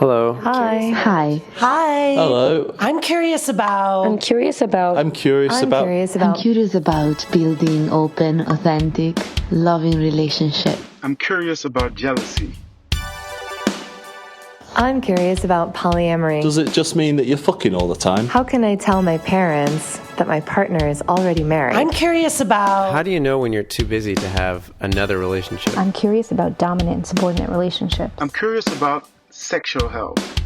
Hello. Hi. Hi. Hi. Hello. I'm curious about Building open, authentic, loving relationship. I'm curious about jealousy. I'm curious about polyamory. Does it just mean that you're fucking all the time? How can I tell my parents that my partner is already married? I'm curious about How do you know when you're too busy to have another relationship? I'm curious about dominant and subordinate relationships. I'm curious about sexual health.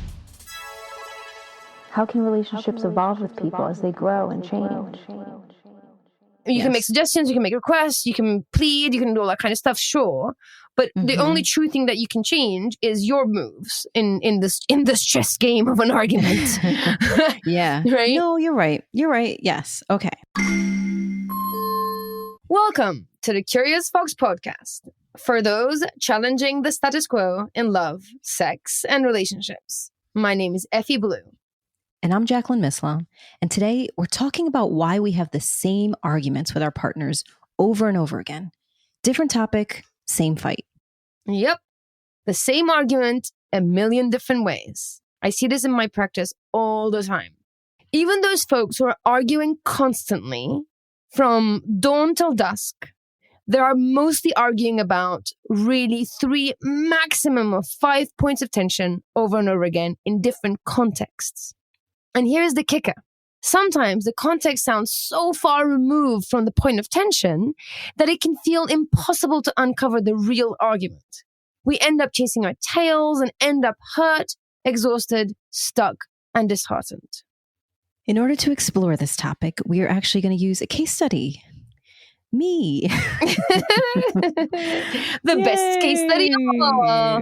How can relationships evolve with people as they grow and change? You can make suggestions, you can make requests, you can plead, you can do all that kind of stuff, sure. But the only true thing that you can change is your moves in this chess game of an argument. Yeah. Right? No, you're right. You're right. Yes. Okay. Welcome to the Curious Fox podcast for those challenging the status quo in love, sex, and relationships. My name is Effy Blue. And I'm Jacqueline Misla. And today we're talking about why we have the same arguments with our partners over and over again. Different topic, same fight. Yep. The same argument a million different ways. I see this in my practice all the time. Even those folks who are arguing constantly from dawn till dusk, they are mostly arguing about really 3, maximum of 5 points of tension over and over again in different contexts. And here's the kicker. Sometimes the context sounds so far removed from the point of tension that it can feel impossible to uncover the real argument. We end up chasing our tails and end up hurt, exhausted, stuck, and disheartened. In order to explore this topic, we are actually going to use a case study. Me. The best case study of all.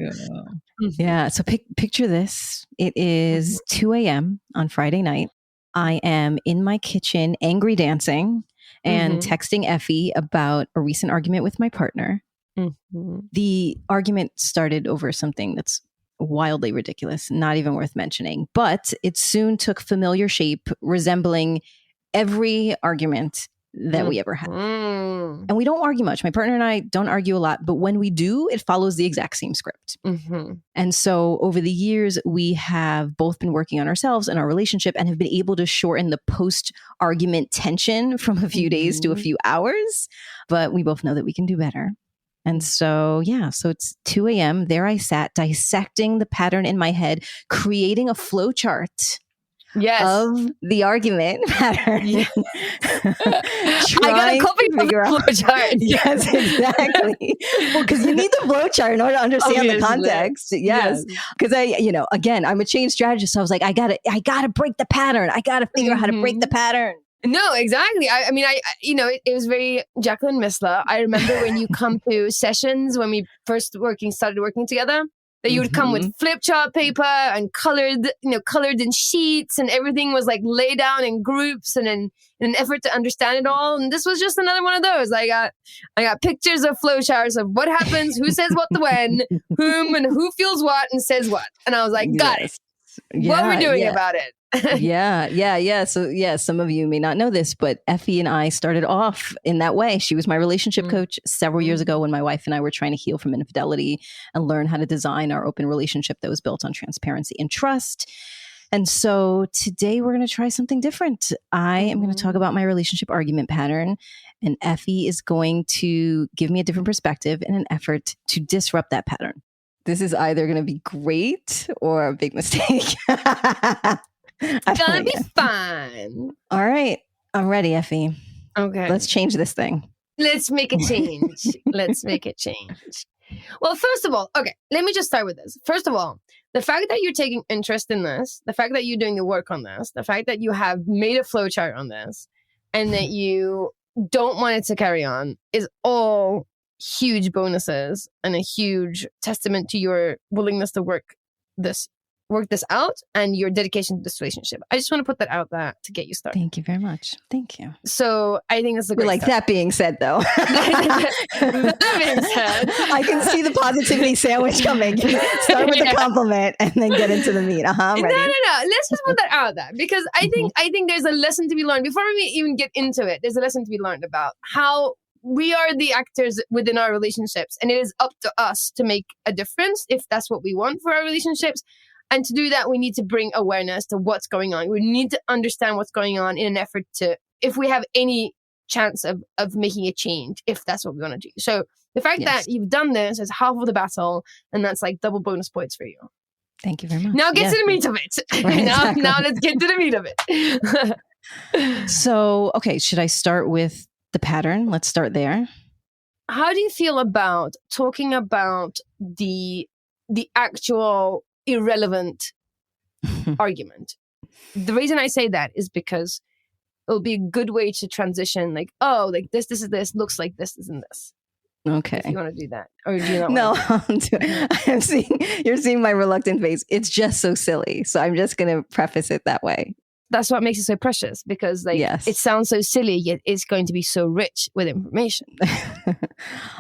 Yeah. So picture this. It is 2 a.m. on Friday night. I am in my kitchen, angry dancing and texting Effy about a recent argument with my partner. The argument started over something that's wildly ridiculous, not even worth mentioning, but it soon took familiar shape, resembling every argument that we ever had. And we don't argue much. My partner and I don't argue a lot, but when we do, it follows the exact same script. And so over the years, we have both been working on ourselves and our relationship and have been able to shorten the post-argument tension from a few days to a few hours. But we both know that we can do better. And so, so it's 2 a.m. There I sat dissecting the pattern in my head, creating a flow chart. Of the argument pattern. I got a copy of the flow chart. Yes, exactly. Well, because you need the flow chart in order to understand the context. Yes. Because again, I'm a change strategist. So I was like, I gotta break the pattern. I gotta figure out how to break the pattern. No, exactly. I mean, it was very Jacqueline Misla. I remember when you come to sessions when we first started working together. That you would come with flip chart paper and colored in sheets, and everything was like laid down in groups and in an effort to understand it all. And this was just another one of those. I got pictures of flowcharts of what happens, who says what to when, whom and who feels what and says what. And I was like, got it. What are we doing about it? So some of you may not know this, but Effy and I started off in that way. She was my relationship coach several years ago when my wife and I were trying to heal from infidelity and learn how to design our open relationship that was built on transparency and trust. And so today we're going to try something different. I am going to talk about my relationship argument pattern, and Effy is going to give me a different perspective in an effort to disrupt that pattern. This is either going to be great or a big mistake. It's gonna be fun. All right. I'm ready, Effy. Okay. Let's change this thing. Let's make a change. Well, first of all, okay, let me just start with this. First of all, the fact that you're taking interest in this, the fact that you're doing the work on this, the fact that you have made a flowchart on this, and that you don't want it to carry on is all huge bonuses and a huge testament to your willingness to work this out and your dedication to this relationship. I just want to put that out there to get you started. Thank you very much. Thank you. So I think it's a great start. That being said, though, that being said, I can see the positivity sandwich coming. Start with the compliment and then get into the meat. I'm ready. No. Let's just put that out there because I think there's a lesson to be learned before we even get into it. There's a lesson to be learned about how we are the actors within our relationships, and it is up to us to make a difference if that's what we want for our relationships. And to do that, we need to bring awareness to what's going on. We need to understand what's going on in an effort to, if we have any chance of making a change, if that's what we want to do. So the fact that you've done this is half of the battle, and that's like double bonus points for you. Thank you very much. Now get to the meat of it. Exactly. Now let's get to the meat of it. So, okay, should I start with the pattern? Let's start there. How do you feel about talking about the actual irrelevant argument? The reason I say that is because it'll be a good way to transition, like, oh, like this is this, looks like this isn't this. Okay. If you want to do that. Or do you not No, want to? you're seeing my reluctant face. It's just so silly. So I'm just going to preface it that way. That's what makes it so precious, because like it sounds so silly, yet it's going to be so rich with information.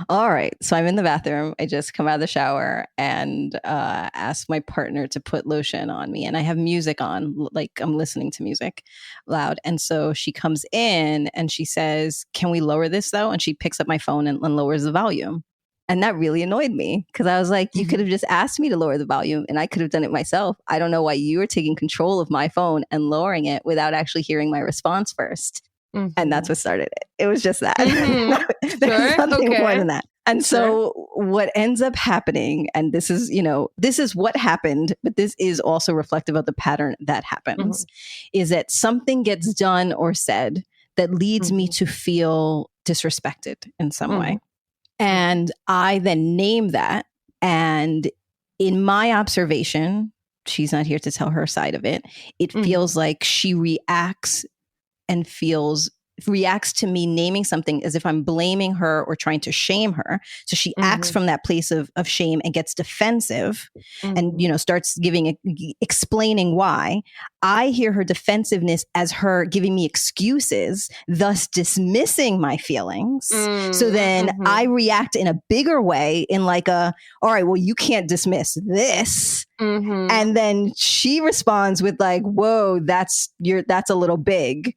All right. So I'm in the bathroom. I just come out of the shower and ask my partner to put lotion on me. And I have music on, like I'm listening to music loud. And so she comes in and she says, "Can we lower this though?" And she picks up my phone and lowers the volume. And that really annoyed me because I was like, you could have just asked me to lower the volume and I could have done it myself. I don't know why you are taking control of my phone and lowering it without actually hearing my response first. And that's what started it. It was just that. There's nothing more than that. And so what ends up happening, and this is, this is what happened, but this is also reflective of the pattern that happens, is that something gets done or said that leads me to feel disrespected in some way. And I then name that. And in my observation, she's not here to tell her side of it. It feels like she reacts to me naming something as if I'm blaming her or trying to shame her. So she acts from that place of shame and gets defensive and, starts explaining why. I hear her defensiveness as her giving me excuses, thus dismissing my feelings. So then I react in a bigger way in like all right, well, you can't dismiss this. And then she responds with like, whoa, that's a little big.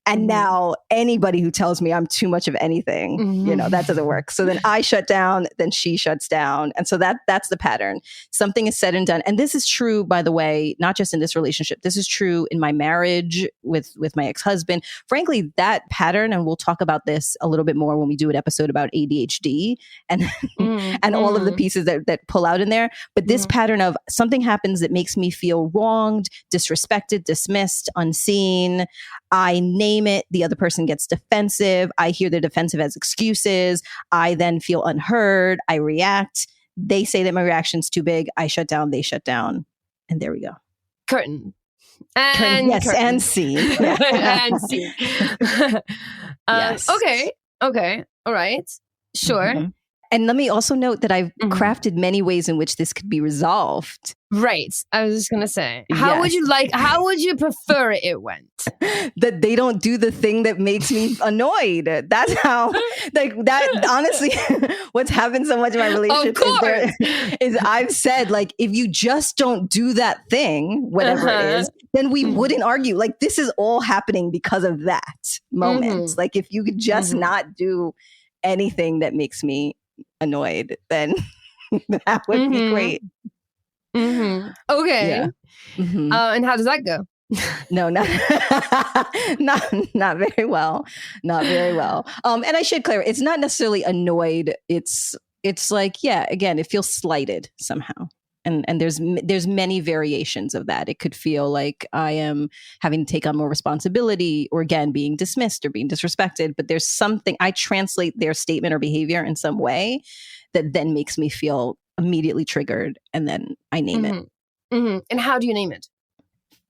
And now anybody who tells me I'm too much of anything, that doesn't work. So then I shut down, then she shuts down. And so that's the pattern. Something is said and done. And this is true, by the way, not just in this relationship. This is true in my marriage with my ex-husband. Frankly, that pattern, and we'll talk about this a little bit more when we do an episode about ADHD and and all of the pieces that pull out in there. But this pattern of something happens that makes me feel wronged, disrespected, dismissed, unseen. I name it. The other person gets defensive. I hear the defensive as excuses. I then feel unheard. I react. They say that my reaction's too big. I shut down. They shut down. And there we go. Curtain. Yes, curtain. and scene. And scene. Yes. Okay. All right. Sure. And let me also note that I've crafted many ways in which this could be resolved. Right. I was just going to say, how would you prefer it went? That they don't do the thing that makes me annoyed. That's how, honestly, what's happened so much in my relationship is I've said, like, if you just don't do that thing, whatever it is, then we wouldn't argue. Like, this is all happening because of that moment. Like, if you could just not do anything that makes me annoyed, then that would be great. Okay. Yeah. And how does that go? No, not very well. Not very well. And I should clarify, it's not necessarily annoyed. It's like, again, it feels slighted somehow. And there's many variations of that. It could feel like I am having to take on more responsibility, or again, being dismissed or being disrespected. But there's something, I translate their statement or behavior in some way that then makes me feel immediately triggered. And then I name it. And how do you name it?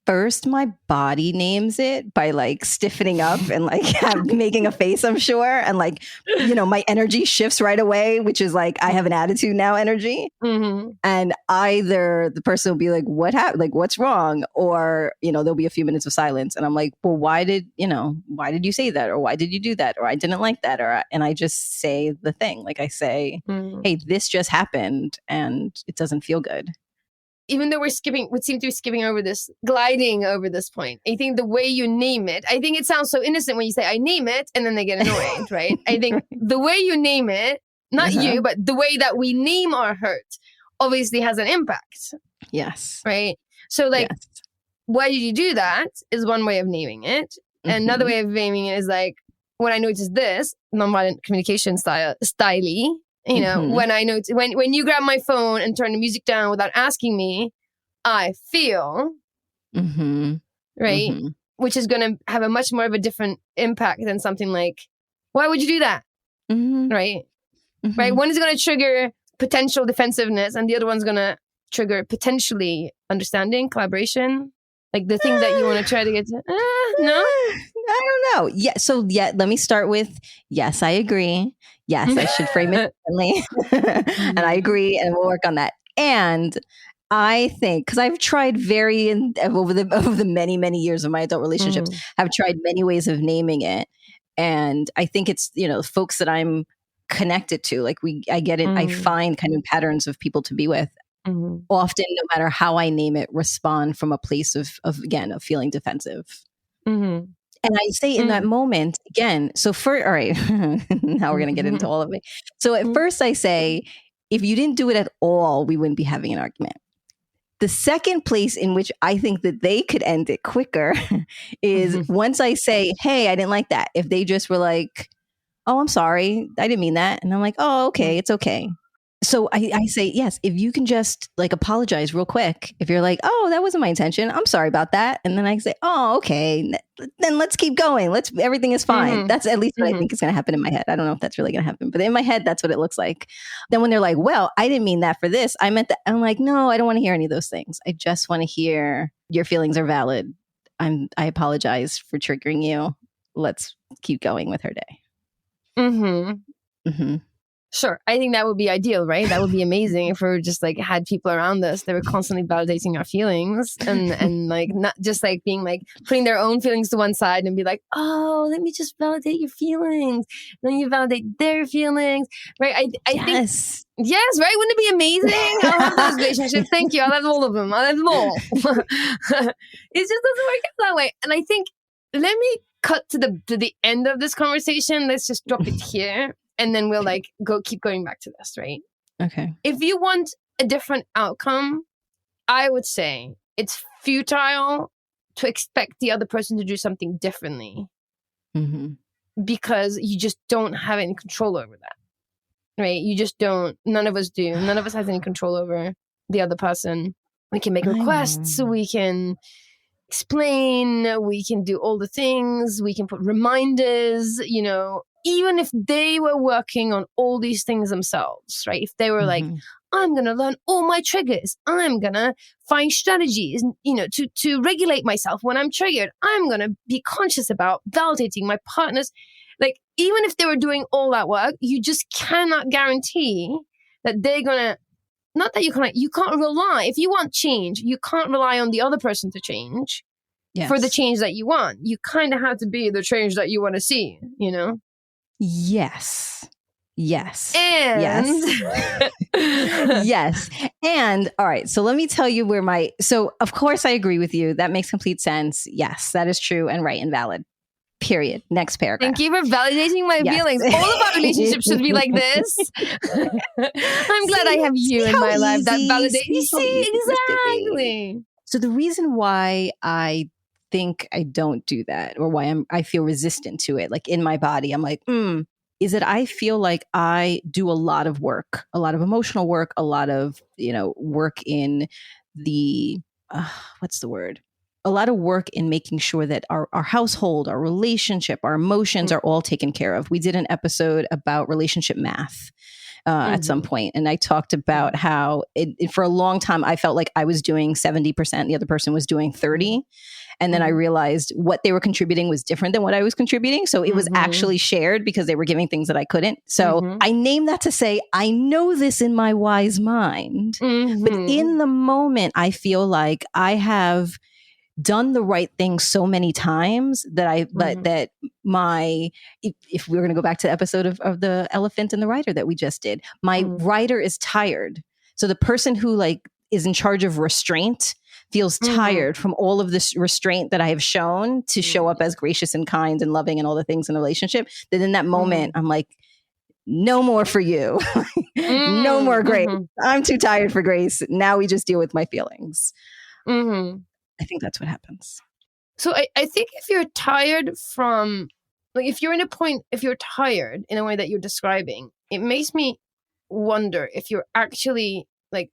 First, my body names it by like stiffening up and like making a face, I'm sure. And like, my energy shifts right away, which is like, I have an attitude now energy. And either the person will be like, what happened? Like, what's wrong? Or, there'll be a few minutes of silence. And I'm like, well, why did you say that? Or why did you do that? Or I didn't like that. And I just say the thing. Like I say, hey, this just happened and it doesn't feel good. Even though we seem to be gliding over this point. I think the way you name it, I think it sounds so innocent when you say, I name it, and then they get annoyed, right? I think the way you name it, not you, but the way that we name our hurt obviously has an impact. Yes. Right? So like, Yes. why did you do that is one way of naming it. And another way of naming it is like, when I notice this, nonviolent communication styley, you know, when I notice, when you grab my phone and turn the music down without asking me, I feel, right? Which is going to have a much more of a different impact than something like, why would you do that? Right? Right? One is going to trigger potential defensiveness and the other one's going to trigger potentially understanding, collaboration. Like the thing that you want to try to get to. No? I don't know. Yeah. So let me start with, yes, I agree. Yes, I should frame it differently. And I agree. And we'll work on that. And I think, because I've tried over the many, many years of my adult relationships, I've tried many ways of naming it. And I think it's, you know, folks that I'm connected to, like I get it. I find kind of patterns of people to be with. Often, no matter how I name it, respond from a place of feeling defensive. And I say in that moment, again, so all right, now we're going to get into all of it. So at first I say, if you didn't do it at all, we wouldn't be having an argument. The second place in which I think that they could end it quicker is once I say, hey, I didn't like that. If they just were like, oh, I'm sorry, I didn't mean that. And I'm like, oh, okay, it's okay. So I say, yes, if you can just like apologize real quick. If you're like, oh, that wasn't my intention. I'm sorry about that. And then I say, oh, okay, then let's keep going. Everything is fine. That's at least what I think is going to happen in my head. I don't know if that's really going to happen, but in my head, that's what it looks like. Then when they're like, well, I didn't mean that for this. I meant that. I'm like, no, I don't want to hear any of those things. I just want to hear your feelings are valid. I apologize for triggering you. Let's keep going with her day. Sure. I think that would be ideal, right? That would be amazing if we just like had people around us that were constantly validating our feelings and like not just like being like putting their own feelings to one side and be like, oh, let me just validate your feelings. And then you validate their feelings, right? I think, yes, right? Wouldn't it be amazing? I'll have those relationships. Thank you. I'll have all of them. I'll have them all. It just doesn't work out that way. And I think, let me cut to the end of this conversation. Let's just drop it here. And then we'll like keep going back to this, right? Okay. If you want a different outcome, I would say it's futile to expect the other person to do something differently because you just don't have any control over that, right? You just don't. None of us do. None of us has any control over the other person. We can make requests. We can explain. We can do all the things. We can put reminders, you know. Even if they were working on all these things themselves, right? If they were like, I'm going to learn all my triggers. I'm going to find strategies, you know, to regulate myself when I'm triggered. I'm going to be conscious about validating my partners. Like, even if they were doing all that work, you just cannot guarantee that they're going to, not that you can't rely. If you want change, you can't rely on the other person to change for the change that you want. You kind of have to be the change that you want to see, you know? Yes. And yes. And all right. So let me tell you so of course I agree with you. That makes complete sense. Yes, that is true and right and valid. Period. Next paragraph. Thank you for validating my feelings. All of our relationships should be like this. I'm glad I have you in my life that validates. You see, exactly. So the reason why I think I don't do that, or why I feel resistant to it, like in my body, I'm like, is that I feel like I do a lot of work, a lot of emotional work, a lot of, you know, work in the, what's the word? A lot of work in making sure that our household, our relationship, our emotions are all taken care of. We did an episode about relationship math at some point, and I talked about how for a long time I felt like I was doing 70%, the other person was doing 30%. And then I realized what they were contributing was different than what I was contributing. So it was actually shared because they were giving things that I couldn't. So I named that to say, I know this in my wise mind, but in the moment, I feel like I have done the right thing so many times that if we're going to go back to the episode of the elephant and the rider that we just did, my rider is tired. So the person who like is in charge of restraint feels tired from all of this restraint that I have shown to show up as gracious and kind and loving and all the things in a relationship, that in that moment, I'm like, no more for you. No more grace. I'm too tired for grace. Now we just deal with my feelings. Mm-hmm. I think that's what happens. So I think if you're tired from, like, if you're tired in a way that you're describing, it makes me wonder if you're actually like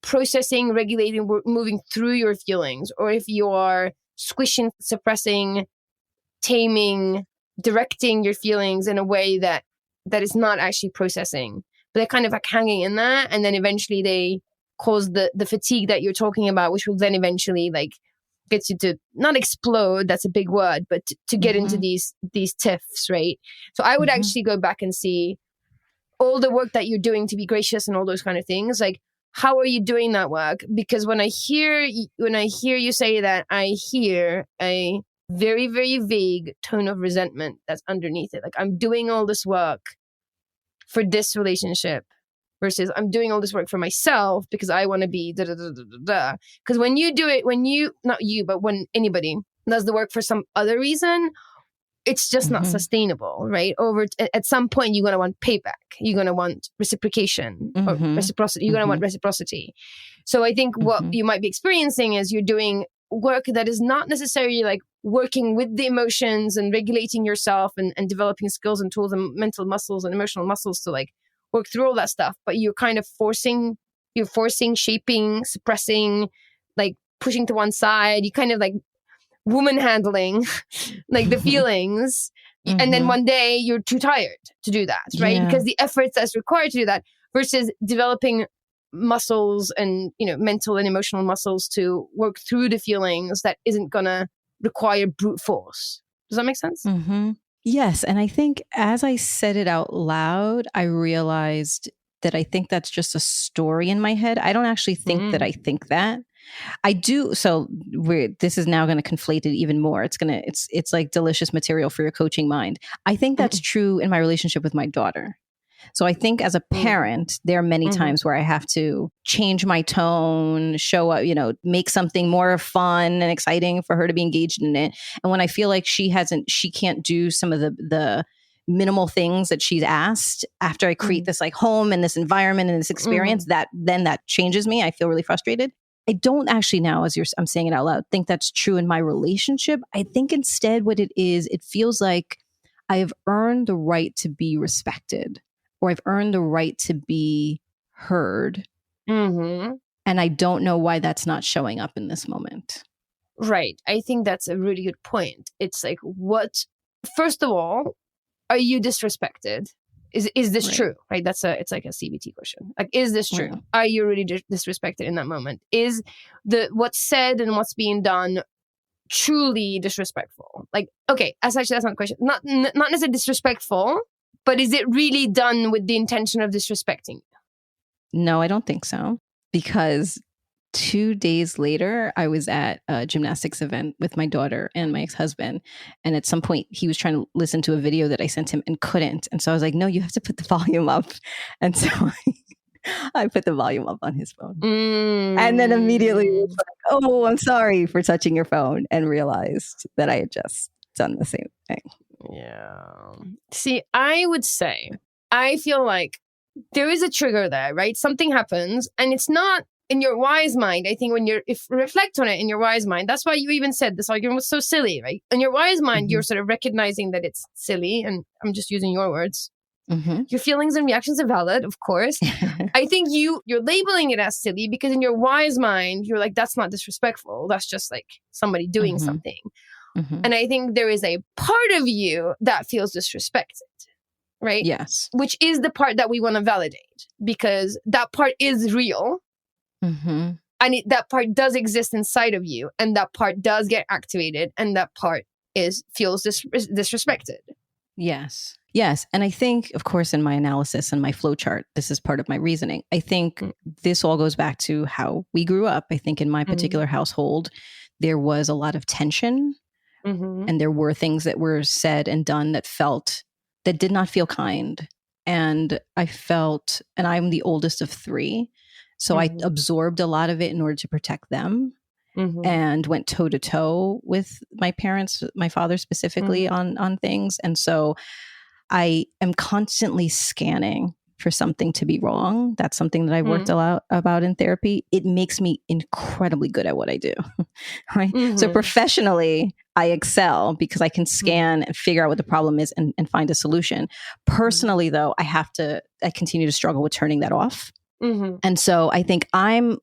processing, regulating, moving through your feelings, or if you are squishing, suppressing, taming, directing your feelings in a way that is not actually processing, but they're kind of like hanging in there, and then eventually they cause the fatigue that you're talking about, which will then eventually like gets you to not explode, that's a big word, but to get into these tiffs, right? So I would actually go back and see all the work that you're doing to be gracious and all those kind of things. Like, how are you doing that work? Because when I hear you say that, I hear a very, very vague tone of resentment that's underneath it. Like, I'm doing all this work for this relationship versus I'm doing all this work for myself because I want to be da da da da da da. Because when you do it, not you, but when anybody does the work for some other reason, it's just not sustainable, right? At some point, you're going to want payback. You're going to want reciprocation or reciprocity. You're going to want reciprocity. So I think what you might be experiencing is you're doing work that is not necessarily like working with the emotions and regulating yourself and developing skills and tools and mental muscles and emotional muscles to like work through all that stuff. But you're kind of forcing, shaping, suppressing, like pushing to one side. You kind of like woman handling like the feelings, and then one day you're too tired to do that, right? Because the efforts that's required to do that versus developing muscles and mental and emotional muscles to work through the feelings that isn't gonna require brute force. Does that make sense? Yes. And I think as I said it out loud, I realized that I think that's just a story in my head. I don't actually think that I think that. I do. So this is now going to conflate it even more. It's like delicious material for your coaching mind. I think that's true in my relationship with my daughter. So I think as a parent, there are many times where I have to change my tone, show up, make something more fun and exciting for her to be engaged in it. And when I feel like she can't do some of the minimal things that she's asked after I create this like home and this environment and this experience, that changes me. I feel really frustrated. I don't actually now, as I'm saying it out loud, think that's true in my relationship. I think instead what it is, it feels like I have earned the right to be respected, or I've earned the right to be heard. And I don't know why that's not showing up in this moment. Right. I think that's a really good point. It's like, first of all, are you disrespected? Is this true? Right. It's like a CBT question. Like, is this true? Are you really disrespected in that moment? Is what's said and what's being done truly disrespectful? Like, okay, actually, that's not the question. Not necessarily disrespectful, but is it really done with the intention of disrespecting you? No, I don't think so. Because 2 days later, I was at a gymnastics event with my daughter and my ex-husband. And at some point, he was trying to listen to a video that I sent him and couldn't. And so I was like, no, you have to put the volume up. And so I put the volume up on his phone. And then immediately was like, oh, I'm sorry for touching your phone, and realized that I had just done the same thing. Yeah. See, I would say, I feel like there is a trigger there, right? Something happens and it's not in your wise mind. I think if you reflect on it in your wise mind, that's why you even said this argument was so silly, right? In your wise mind, you're sort of recognizing that it's silly, and I'm just using your words. Your feelings and reactions are valid, of course. I think you're labeling it as silly because in your wise mind, you're like, that's not disrespectful. That's just like somebody doing something. And I think there is a part of you that feels disrespected, right? Yes. Which is the part that we want to validate, because that part is real. And that part does exist inside of you, and that part does get activated, and that part feels disrespected. Yes. And I think, of course, in my analysis and my flowchart, this is part of my reasoning. I think this all goes back to how we grew up. I think in my particular household, there was a lot of tension, and there were things that were said and done that did not feel kind. And and I'm the oldest of 3. So I absorbed a lot of it in order to protect them, and went toe to toe with my parents, my father specifically, on things. And so I am constantly scanning for something to be wrong. That's something that I've worked a lot about in therapy. It makes me incredibly good at what I do. Right. So professionally, I excel because I can scan and figure out what the problem is and find a solution. Personally, though, I continue to struggle with turning that off. And so I think I'm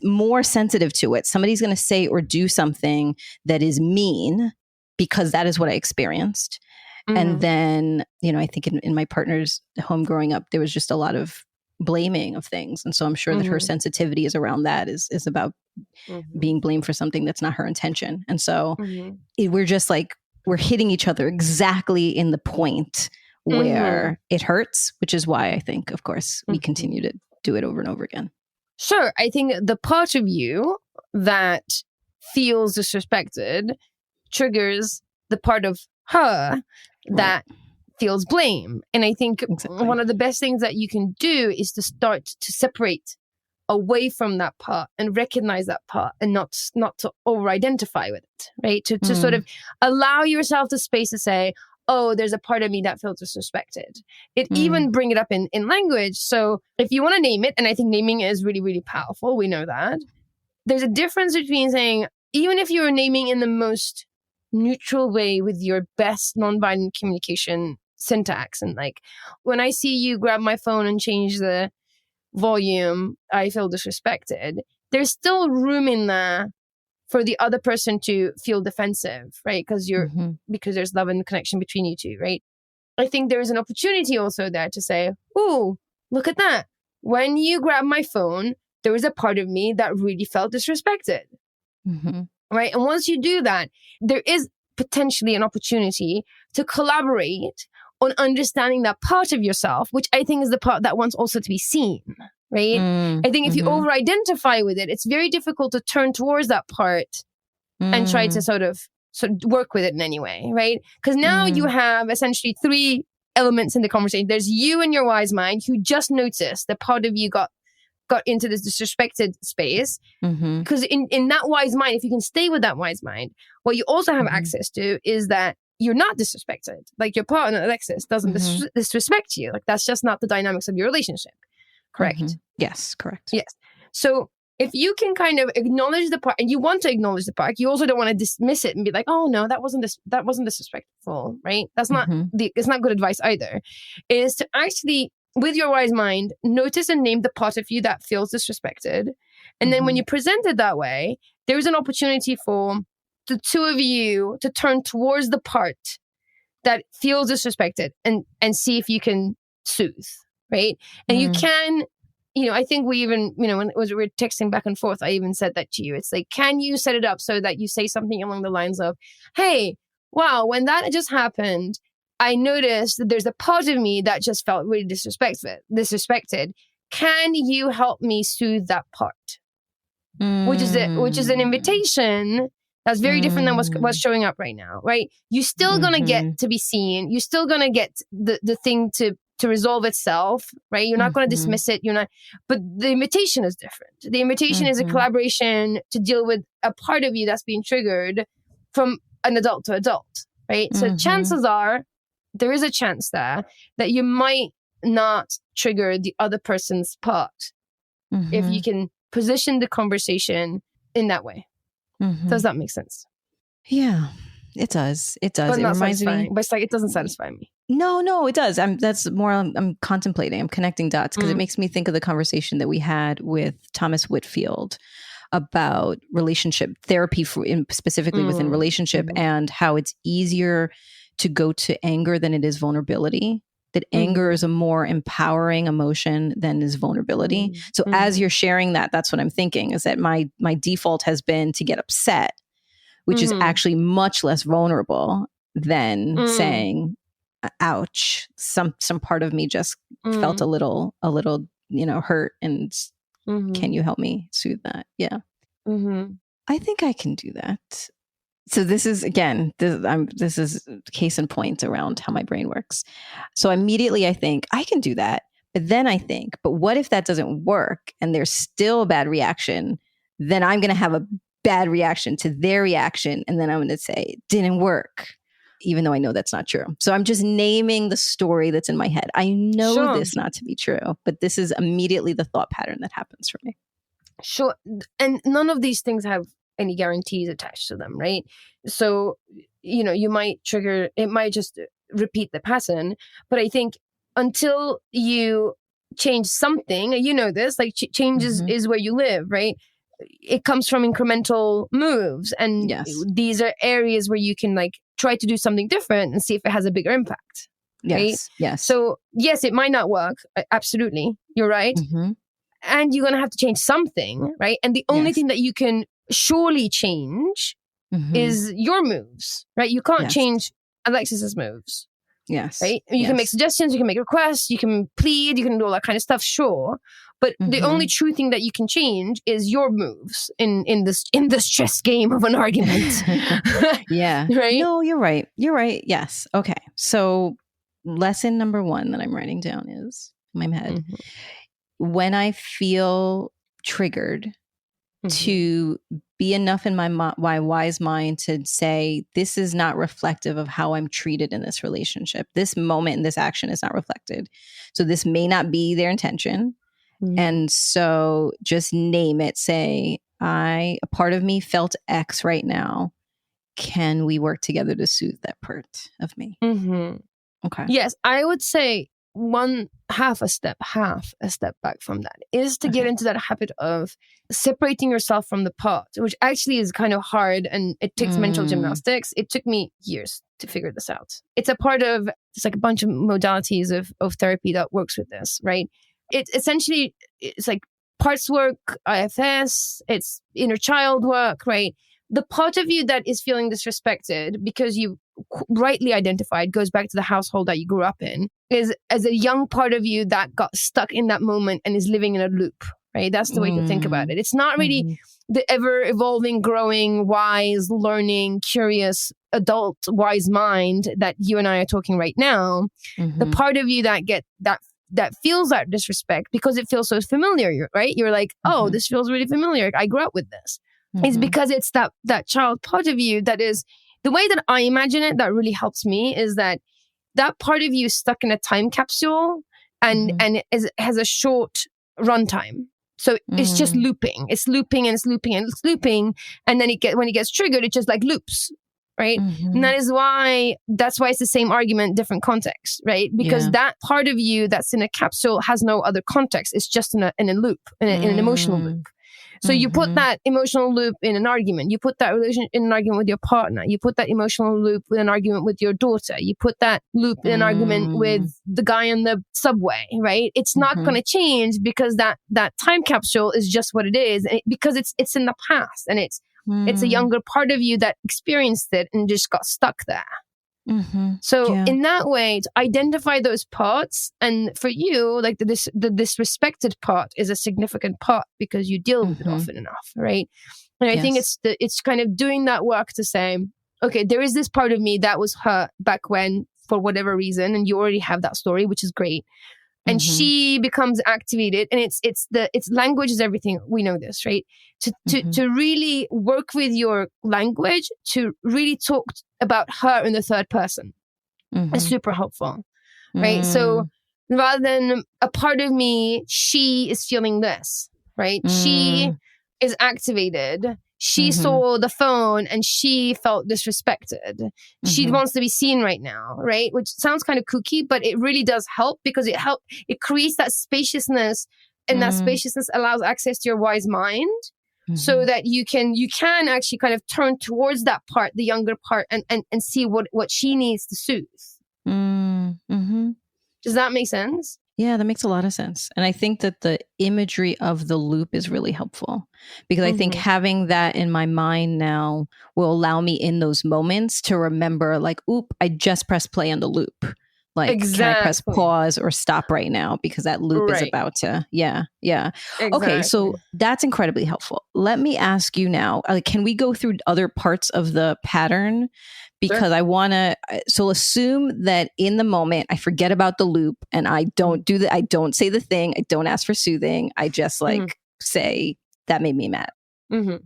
more sensitive to it. Somebody's going to say or do something that is mean because that is what I experienced. And then, I think in my partner's home growing up, there was just a lot of blaming of things. And so I'm sure that her sensitivity is around that, is about being blamed for something that's not her intention. And so we're just like, we're hitting each other exactly in the point where it hurts, which is why I think, of course, we continue to do it over and over again. Sure. I think the part of you that feels disrespected triggers the part of her that feels blame. And I think one of the best things that you can do is to start to separate away from that part and recognize that part and not to over-identify with it, right? To sort of allow yourself the space to say, oh, there's a part of me that feels disrespected. Even bring it up in language. So if you want to name it, and I think naming is really, really powerful, we know that. There's a difference between saying, even if you're naming in the most neutral way with your best nonviolent communication syntax, and like, when I see you grab my phone and change the volume, I feel disrespected. There's still room in there for the other person to feel defensive, right? Because because there's love and connection between you two, right? I think there is an opportunity also there to say, "Ooh, look at that! When you grab my phone, there was a part of me that really felt disrespected." Right? And once you do that, there is potentially an opportunity to collaborate on understanding that part of yourself, which I think is the part that wants also to be seen, right? I think if you over-identify with it, it's very difficult to turn towards that part and try to sort of work with it in any way, right? Because now you have essentially three elements in the conversation. There's you and your wise mind who just noticed that part of you got into this disrespected space. Because in that wise mind, if you can stay with that wise mind, what you also have access to is that you're not disrespected. Like, your partner, Alexis, doesn't disrespect you. Like, that's just not the dynamics of your relationship. Correct? Yes, correct. Yes. So if you can kind of acknowledge the part, and you want to acknowledge the part, you also don't want to dismiss it and be like, oh no, that wasn't disrespectful, right? That's not it's not good advice either. It is to actually, with your wise mind, notice and name the part of you that feels disrespected. And then when you present it that way, there's an opportunity for the two of you to turn towards the part that feels disrespected and see if you can soothe, right? And you can, I think we even, when we were texting back and forth, I even said that to you. It's like, can you set it up so that you say something along the lines of, hey, wow, when that just happened, I noticed that there's a part of me that just felt really disrespected. Can you help me soothe that part? Which is an invitation that's very different than what's showing up right now, right? You're still gonna get to be seen. You're still gonna get the thing to resolve itself, right? You're not gonna dismiss it. But the invitation is different. The invitation is a collaboration to deal with a part of you that's being triggered from an adult to adult, right? So chances are, there is a chance there that you might not trigger the other person's part if you can position the conversation in that way. Does that make sense? Yeah, it does. It does. But it not reminds satisfying. me. But it's like, it doesn't satisfy me. No, it does. That's more. I'm contemplating. I'm connecting dots because it makes me think of the conversation that we had with Thomas Whitfield about relationship therapy, specifically within relationship, and how it's easier to go to anger than it is vulnerability. That anger is a more empowering emotion than is vulnerability. So as you're sharing that, that's what I'm thinking, is that my default has been to get upset, which is actually much less vulnerable than saying, ouch, some part of me just felt a little, hurt, and can you help me soothe that? Yeah. I think I can do that. So this is, again, this is case in point around how my brain works. So immediately I think I can do that. But then I think, but what if that doesn't work and there's still a bad reaction? Then I'm going to have a bad reaction to their reaction. And then I'm going to say, it didn't work. even though I know that's not true. So I'm just naming the story that's in my head. I know this not to be true, but this is immediately the thought pattern that happens for me. Sure. And none of these things have any guarantees attached to them, right? So, you might trigger, it might just repeat the pattern. But I think until you change something, this, like change is where you live, right? It comes from incremental moves. And these are areas where you can like try to do something different and see if it has a bigger impact. Right? Yes. So yes, it might not work. Absolutely. You're right. And you're going to have to change something, right? And the only thing that you can surely change is your moves, right? You can't change Alexis's moves. Yes. Right? You can make suggestions, you can make requests, you can plead, you can do all that kind of stuff, sure. But the only true thing that you can change is your moves in this chess game of an argument. Yeah. Right? No, you're right. You're right. Yes. Okay. So lesson number 1 that I'm writing down is in my head. When I feel triggered, to be enough in my wise mind to say, this is not reflective of how I'm treated in this relationship. This moment and this action is not reflected. So this may not be their intention. And so just name it. Say, a part of me felt X right now. Can we work together to soothe that part of me? Okay. Yes, I would say half a step back from that is to get into that habit of separating yourself from the part, which actually is kind of hard and it takes mental gymnastics. It took me years to figure this out. It's a part of, it's like a bunch of modalities of therapy that works with this, right? It's like parts work, IFS, it's inner child work, right? The part of you that is feeling disrespected because you rightly identified goes back to the household that you grew up in, is as a young part of you that got stuck in that moment and is living in a loop, right? That's the way to think about it. It's not really the ever evolving, growing, wise, learning, curious, adult, wise mind that you and I are talking right now. The part of you that feels that disrespect because it feels so familiar, right? You're like, oh, this feels really familiar. I grew up with this. It's because it's that child part of you that is, the way that I imagine it, that really helps me is that part of you is stuck in a time capsule and has a short runtime. So it's just looping. It's looping and it's looping and it's looping. And then when it gets triggered, it just like loops, right? And that's why it's the same argument, different context, right? Because that part of you that's in a capsule has no other context. It's just in a loop, in an emotional loop. So you put that emotional loop in an argument. You put that relation in an argument with your partner. You put that emotional loop in an argument with your daughter. You put that loop in an argument with the guy in the subway, right? It's not going to change because that time capsule is just what it is, because it's in the past and it's a younger part of you that experienced it and just got stuck there. So in that way, to identify those parts, and for you, like the disrespected part is a significant part because you deal with it often enough, right? And I think it's kind of doing that work to say, okay, there is this part of me that was hurt back when for whatever reason, and you already have that story, which is great. And she becomes activated, and it's language is everything. We know this, right? To really work with your language, to really talk about her in the third person is super helpful, right? So rather than a part of me, she is feeling this, right? She is activated. She saw the phone and she felt disrespected. She wants to be seen right now, right? Which sounds kind of kooky, but it really does help because it creates that spaciousness, and that spaciousness allows access to your wise mind so that you can actually kind of turn towards that part, the younger part, and see what she needs to soothe. Does that make sense? Yeah, that makes a lot of sense. And I think that the imagery of the loop is really helpful because I think having that in my mind now will allow me in those moments to remember like, oop, I just pressed play on the loop. Like, can I press pause or stop right now because that loop is about to, Exactly. Okay, so that's incredibly helpful. Let me ask you now, can we go through other parts of the pattern? Because I want to, so assume that in the moment, I forget about the loop and I don't do I don't say the thing. I don't ask for soothing. I just say, that made me mad.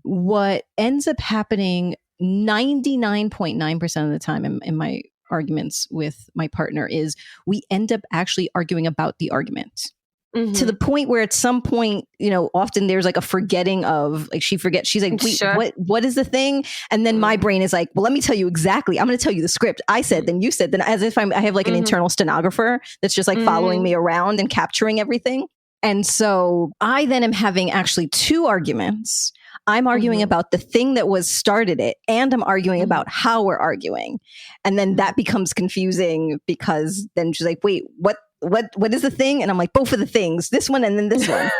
What ends up happening 99.9% of the time in my arguments with my partner is we end up actually arguing about the argument. To the point where at some point, often there's like a forgetting of, like, she forgets. She's like, wait, what is the thing? And then my brain is like, well, let me tell you exactly. I'm going to tell you the script. I said, then you said, then, as if I have like an internal stenographer that's just like following me around and capturing everything. And so I then am having actually two arguments. I'm arguing about the thing that started it, and I'm arguing about how we're arguing. And then that becomes confusing because then she's like, wait, what is the thing? And I'm like, both of the things, this one and then this one.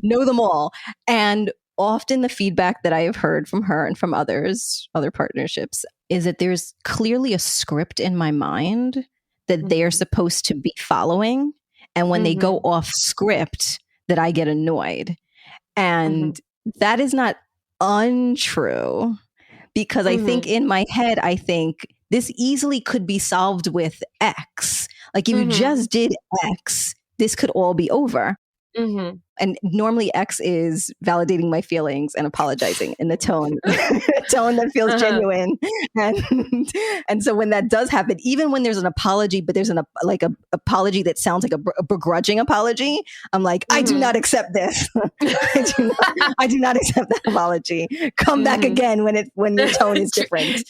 Know them all. And often the feedback that I have heard from her and from other partnerships is that there's clearly a script in my mind that they are supposed to be following. And when they go off script, that I get annoyed. And that is not untrue, because I think in my head, I think this easily could be solved with X. Like if you just did X, this could all be over. And normally X is validating my feelings and apologizing in the tone that feels genuine. And so when that does happen, even when there's an apology, but there's an apology that sounds like a begrudging apology, I'm like, I do not accept this. I do not accept that apology. Come back again when your tone is different.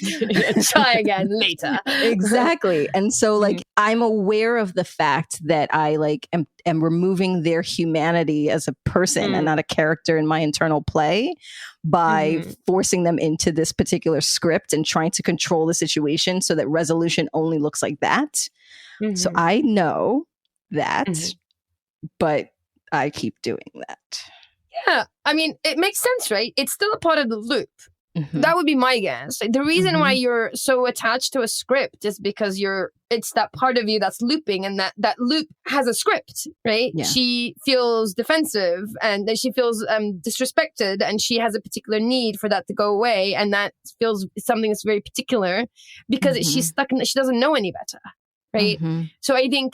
Try again later. Exactly. And so like I'm aware of the fact that I like am removing their humanity as a person and not a character in my internal play by forcing them into this particular script and trying to control the situation so that resolution only looks like that. So I know that, but I keep doing that. Yeah. I mean, it makes sense, right? It's still a part of the loop. That would be my guess. Like, the reason why you're so attached to a script is because it's that part of you that's looping, and that loop has a script, right? Yeah. She feels defensive, and then she feels disrespected, and she has a particular need for that to go away, and that feels something that's very particular because she's stuck in, she doesn't know any better, right? So I think,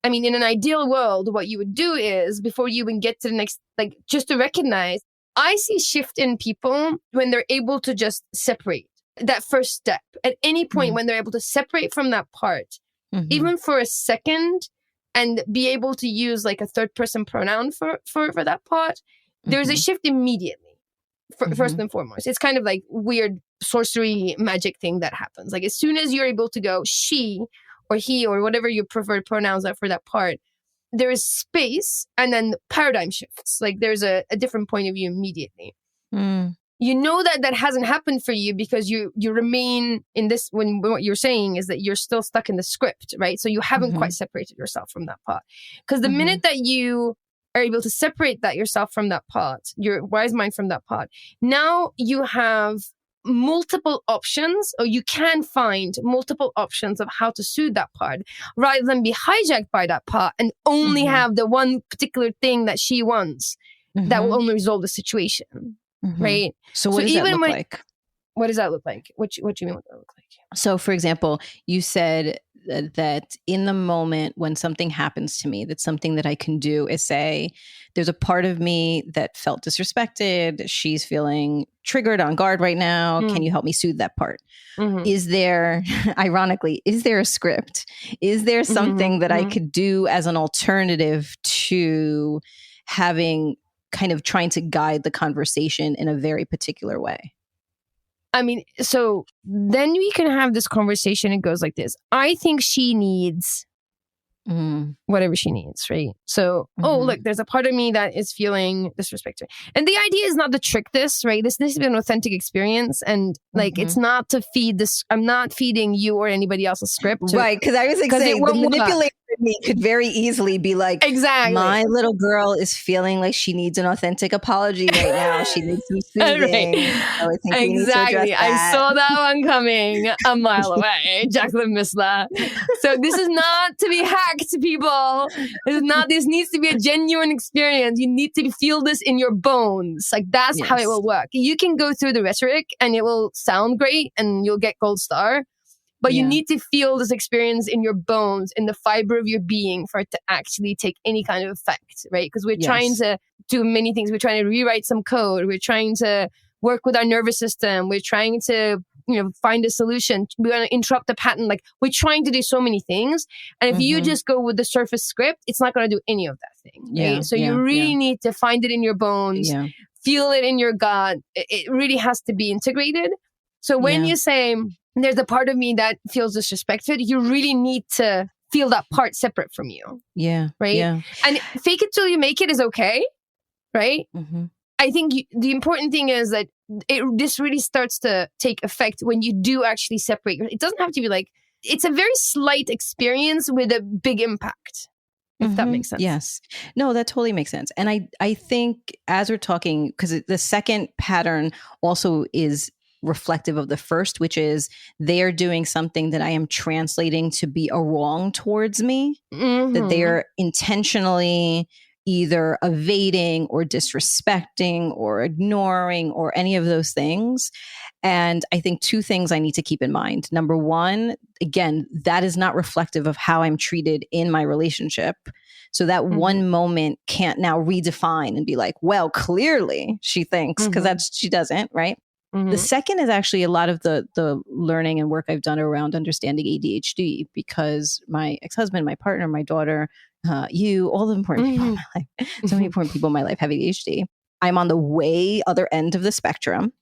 I mean, in an ideal world, what you would do is, before you even get to the next, like, just to recognize, I see shift in people when they're able to just separate that first step. At any point when they're able to separate from that part, even for a second, and be able to use like a third person pronoun for that part, there's a shift immediately, first and foremost. It's kind of like weird sorcery magic thing that happens. Like as soon as you're able to go she or he or whatever your preferred pronouns are for that part, there is space, and then the paradigm shifts. Like there's a different point of view immediately. You know that hasn't happened for you because you remain in this, when what you're saying is that you're still stuck in the script, right? So you haven't quite separated yourself from that part. Because the minute that you are able to separate that yourself from that part, your wise mind from that part, now you have multiple options, or you can find multiple options of how to soothe that part, rather than be hijacked by that part and only have the one particular thing that she wants that will only resolve the situation, right? So what does that look like? What does that look like? What do you mean what that look like? So for example, you said that in the moment when something happens to me, that something that I can do is say, there's a part of me that felt disrespected. She's feeling triggered, on guard right now. Can you help me soothe that part? Is there, ironically, is there a script? Is there something that I could do as an alternative to having kind of trying to guide the conversation in a very particular way? I mean, so then we can have this conversation. It goes like this. I think she needs whatever she needs, right? So, oh, look, there's a part of me that is feeling disrespected. And the idea is not to trick this, right? This needs to be an authentic experience. And like, it's not to feed this. I'm not feeding you or anybody else a script. Right. Because I was like saying, the manipulator in me could very easily be like, exactly, my little girl is feeling like she needs an authentic apology right now. She needs some soothing. Right. So I think exactly. I saw that one coming a mile away. Jacqueline missed that. So this is not to be hacked, people. This needs to be a genuine experience. You need to feel this in your bones. Like that's how it will work. You can go through the rhetoric and it will sound great and you'll get gold star. But you need to feel this experience in your bones, in the fiber of your being, for it to actually take any kind of effect, right? Because we're trying to do many things. We're trying to rewrite some code. We're trying to work with our nervous system. We're trying to, find a solution. We want to interrupt the pattern. Like, we're trying to do so many things. And if you just go with the surface script, it's not going to do any of that thing. Right? So you really need to find it in your bones, feel it in your gut. It really has to be integrated. So when you say, there's a part of me that feels disrespected, you really need to feel that part separate from you. Yeah. Right? Yeah. And fake it till you make it is okay. Right? I think the important thing is that this really starts to take effect when you do actually separate. It doesn't have to be like, it's a very slight experience with a big impact. If that makes sense. Yes. No, that totally makes sense. And I think as we're talking, because the second pattern also is reflective of the first, which is they're doing something that I am translating to be a wrong towards me, that they're intentionally either evading or disrespecting or ignoring or any of those things. And I think two things I need to keep in mind. Number one, again, that is not reflective of how I'm treated in my relationship. So that one moment can't now redefine and be like, well, clearly she thinks, because she doesn't, right? The second is actually a lot of the learning and work I've done around understanding ADHD, because my ex-husband, my partner, my daughter, all the important people in my life, so many important people in my life have ADHD. I'm on the way other end of the spectrum.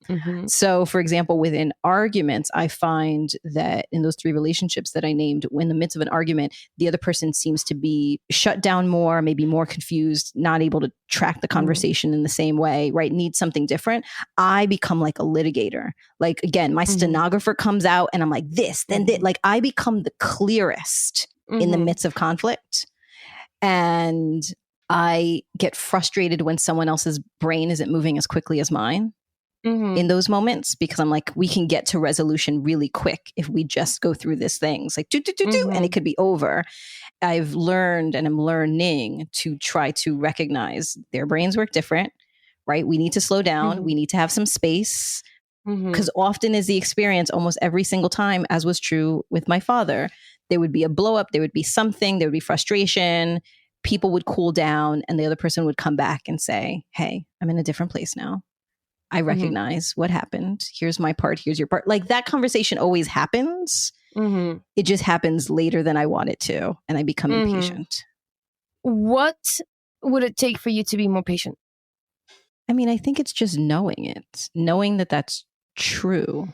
So, for example, within arguments, I find that in those three relationships that I named, in the midst of an argument, the other person seems to be shut down more, maybe more confused, not able to track the conversation in the same way, right? Needs something different. I become like a litigator. Like, again, my stenographer comes out and I'm like, this, then this. Like, I become the clearest in the midst of conflict. And I get frustrated when someone else's brain isn't moving as quickly as mine in those moments, because I'm like, we can get to resolution really quick if we just go through this thing. It's like, and it could be over. I've learned and I'm learning to try to recognize their brains work different, right? We need to slow down. We need to have some space, because often is the experience almost every single time, as was true with my father. There would be a blow up. There would be something. There would be frustration. People would cool down and the other person would come back and say, hey, I'm in a different place now. I recognize what happened. Here's my part. Here's your part. Like, that conversation always happens. It just happens later than I want it to. And I become impatient. What would it take for you to be more patient? I mean, I think it's just knowing it, knowing that that's true.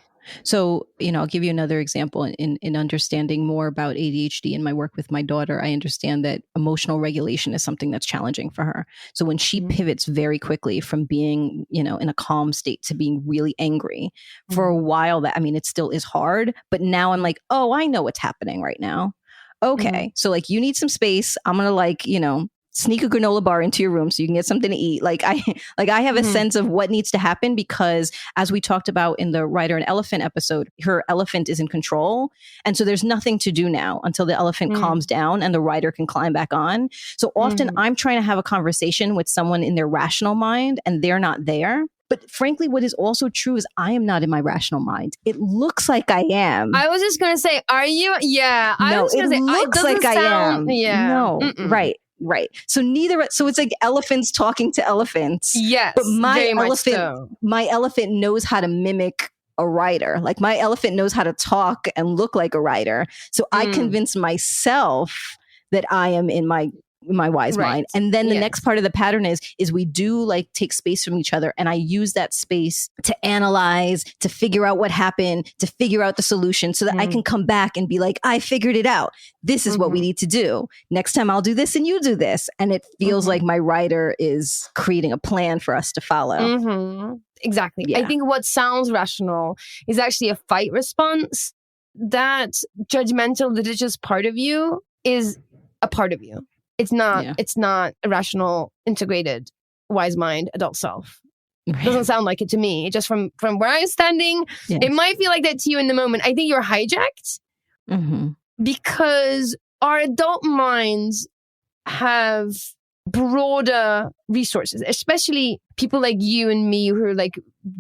So, I'll give you another example in understanding more about ADHD in my work with my daughter. I understand that emotional regulation is something that's challenging for her. So when she pivots very quickly from being, in a calm state to being really angry for a while, it still is hard, but now I'm like, oh, I know what's happening right now. Okay. So like, you need some space. I'm going to sneak a granola bar into your room so you can get something to eat. I have a sense of what needs to happen, because as we talked about in the Rider and Elephant episode, her elephant is in control. And so there's nothing to do now until the elephant calms down and the rider can climb back on. So often I'm trying to have a conversation with someone in their rational mind and they're not there. But frankly, what is also true is I am not in my rational mind. It looks like I am. I was just going to say, are you? Yeah. No, it looks like I am. Yeah. No, right. So it's like elephants talking to elephants. Yes. But my elephant knows how to mimic a rider. Like, my elephant knows how to talk and look like a rider. So I convince myself that I am in my wise mind. And then the next part of the pattern is we do take space from each other. And I use that space to analyze, to figure out what happened, to figure out the solution so that I can come back and be like, I figured it out. This is what we need to do. Next time I'll do this and you do this. And it feels like my rider is creating a plan for us to follow. Exactly. Yeah. I think what sounds rational is actually a fight response. That judgmental, litigious part of you is a part of you. It's not. It's not a rational, integrated, wise mind, adult self. It doesn't sound like it to me. Just from where I'm standing, it might feel like that to you in the moment. I think you're hijacked because our adult minds have broader resources, especially people like you and me who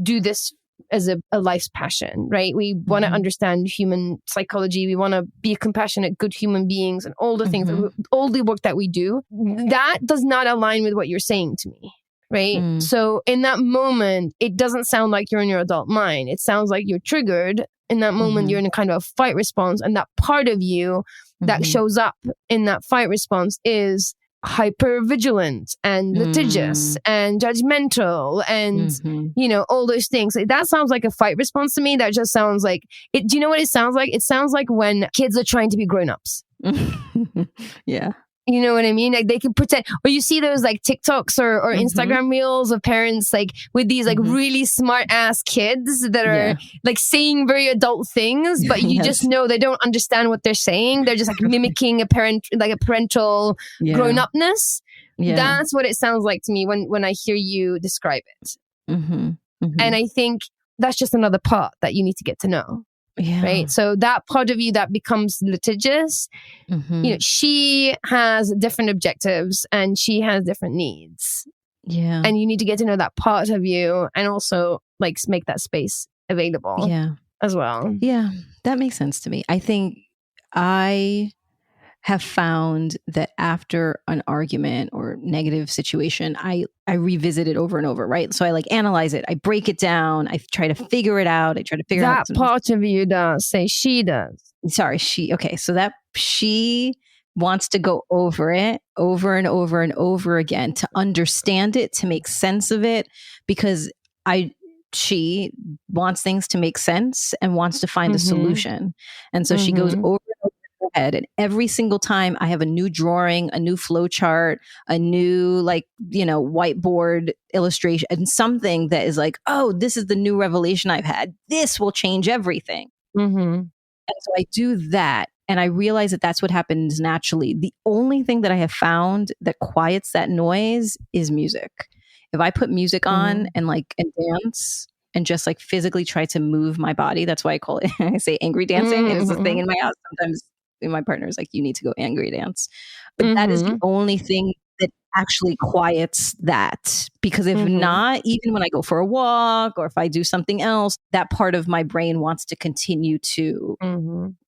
do this as a life's passion, right? We want to understand human psychology. We want to be compassionate, good human beings, and all the things, all the work that we do. That does not align with what you're saying to me, right? So in that moment, it doesn't sound like you're in your adult mind. It sounds like you're triggered. In that moment, you're in a kind of fight response. And that part of you that shows up in that fight response is hyper vigilant and litigious and judgmental and, all those things. That sounds like a fight response to me. That just sounds like it. Do you know what it sounds like? It sounds like when kids are trying to be grown-ups. Yeah. You know what I mean? Like they can pretend, or you see those like TikToks or Instagram reels of parents like with these like really smart ass kids that are like saying very adult things, but you just know they don't understand what they're saying. They're just like mimicking a parental grown upness. Yeah. That's what it sounds like to me when I hear you describe it. And I think that's just another part that you need to get to know. Yeah. Right. So that part of you that becomes litigious, she has different objectives and she has different needs. Yeah. And you need to get to know that part of you and also like make that space available. Yeah. As well. Yeah. That makes sense to me. I think I have found that after an argument or negative situation, I revisit it over and over, right? So I like analyze it. I break it down. I try to figure it out. I try to figure out. That part of you does. Say she does. Sorry, she. Okay, so that she wants to go over it over and over and over again to understand it, to make sense of it, because she wants things to make sense and wants to find a solution. And so she goes over and over head, and every single time I have a new drawing, a new flow chart, a new whiteboard illustration, and something that is like, oh, this is the new revelation I've had. This will change everything. And so I do that, and I realize that that's what happens naturally. The only thing that I have found that quiets that noise is music. If I put music on and dance and just like physically try to move my body, that's why I call it, I say angry dancing. It's a thing in my house. Sometimes my partner is like, you need to go angry dance. But that is the only thing that actually quiets that. Because if not, even when I go for a walk or if I do something else, that part of my brain wants to continue to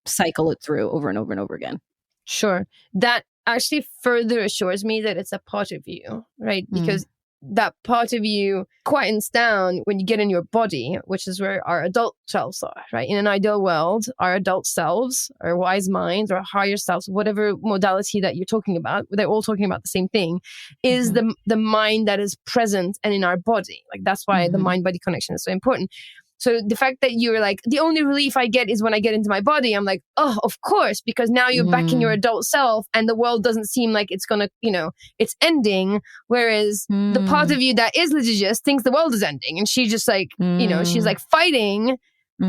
cycle it through over and over and over again. Sure. That actually further assures me that it's a part of you, right? Because that part of you quietens down when you get in your body, which is where our adult selves are, right? In an ideal world, our adult selves, our wise minds, or higher selves, whatever modality that you're talking about, they're all talking about the same thing, is the mind that is present and in our body. Like that's why the mind-body connection is so important. So the fact that you're like, the only relief I get is when I get into my body, I'm like, oh, of course, because now you're back in your adult self and the world doesn't seem like it's going to, it's ending. Whereas the part of you that is litigious thinks the world is ending. And she just like, she's like fighting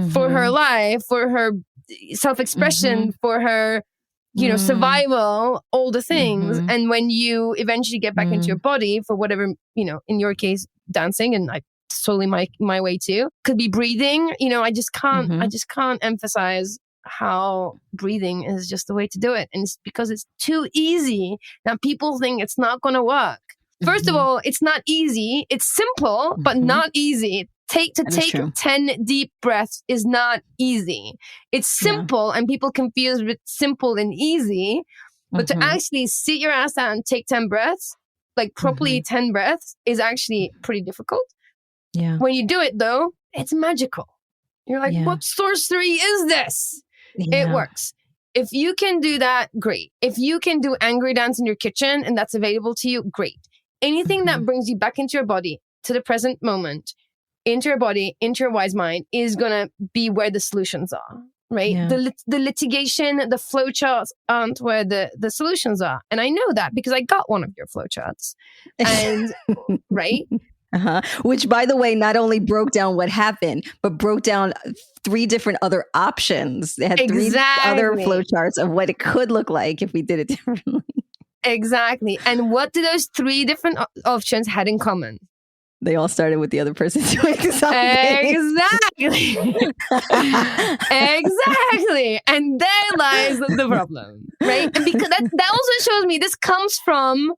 for her life, for her self-expression, for her, survival, all the things. And when you eventually get back into your body for whatever, in your case, dancing, and I solely my way too, could be breathing. I just can't emphasize how breathing is just the way to do it. And it's because it's too easy that people think it's not going to work. First of all, it's not easy. It's simple, but not easy. Take 10 deep breaths is not easy. It's simple, and people confuse with simple and easy. But to actually sit your ass down and take 10 breaths, like properly 10 breaths, is actually pretty difficult. Yeah. When you do it though, it's magical. You're like, what sorcery is this? Yeah. It works. If you can do that, great. If you can do angry dance in your kitchen and that's available to you, great. Anything that brings you back into your body, to the present moment, into your body, into your wise mind, is going to be where the solutions are, right? Yeah. The litigation, the flowcharts aren't where the solutions are. And I know that because I got one of your flowcharts. And, right? Which, by the way, not only broke down what happened, but broke down 3 different other options. They had 3 other flowcharts of what it could look like if we did it differently. Exactly. And what do those 3 different options had in common? They all started with the other person doing something. Exactly. Exactly. And there lies the problem, right? And because that also shows me this comes from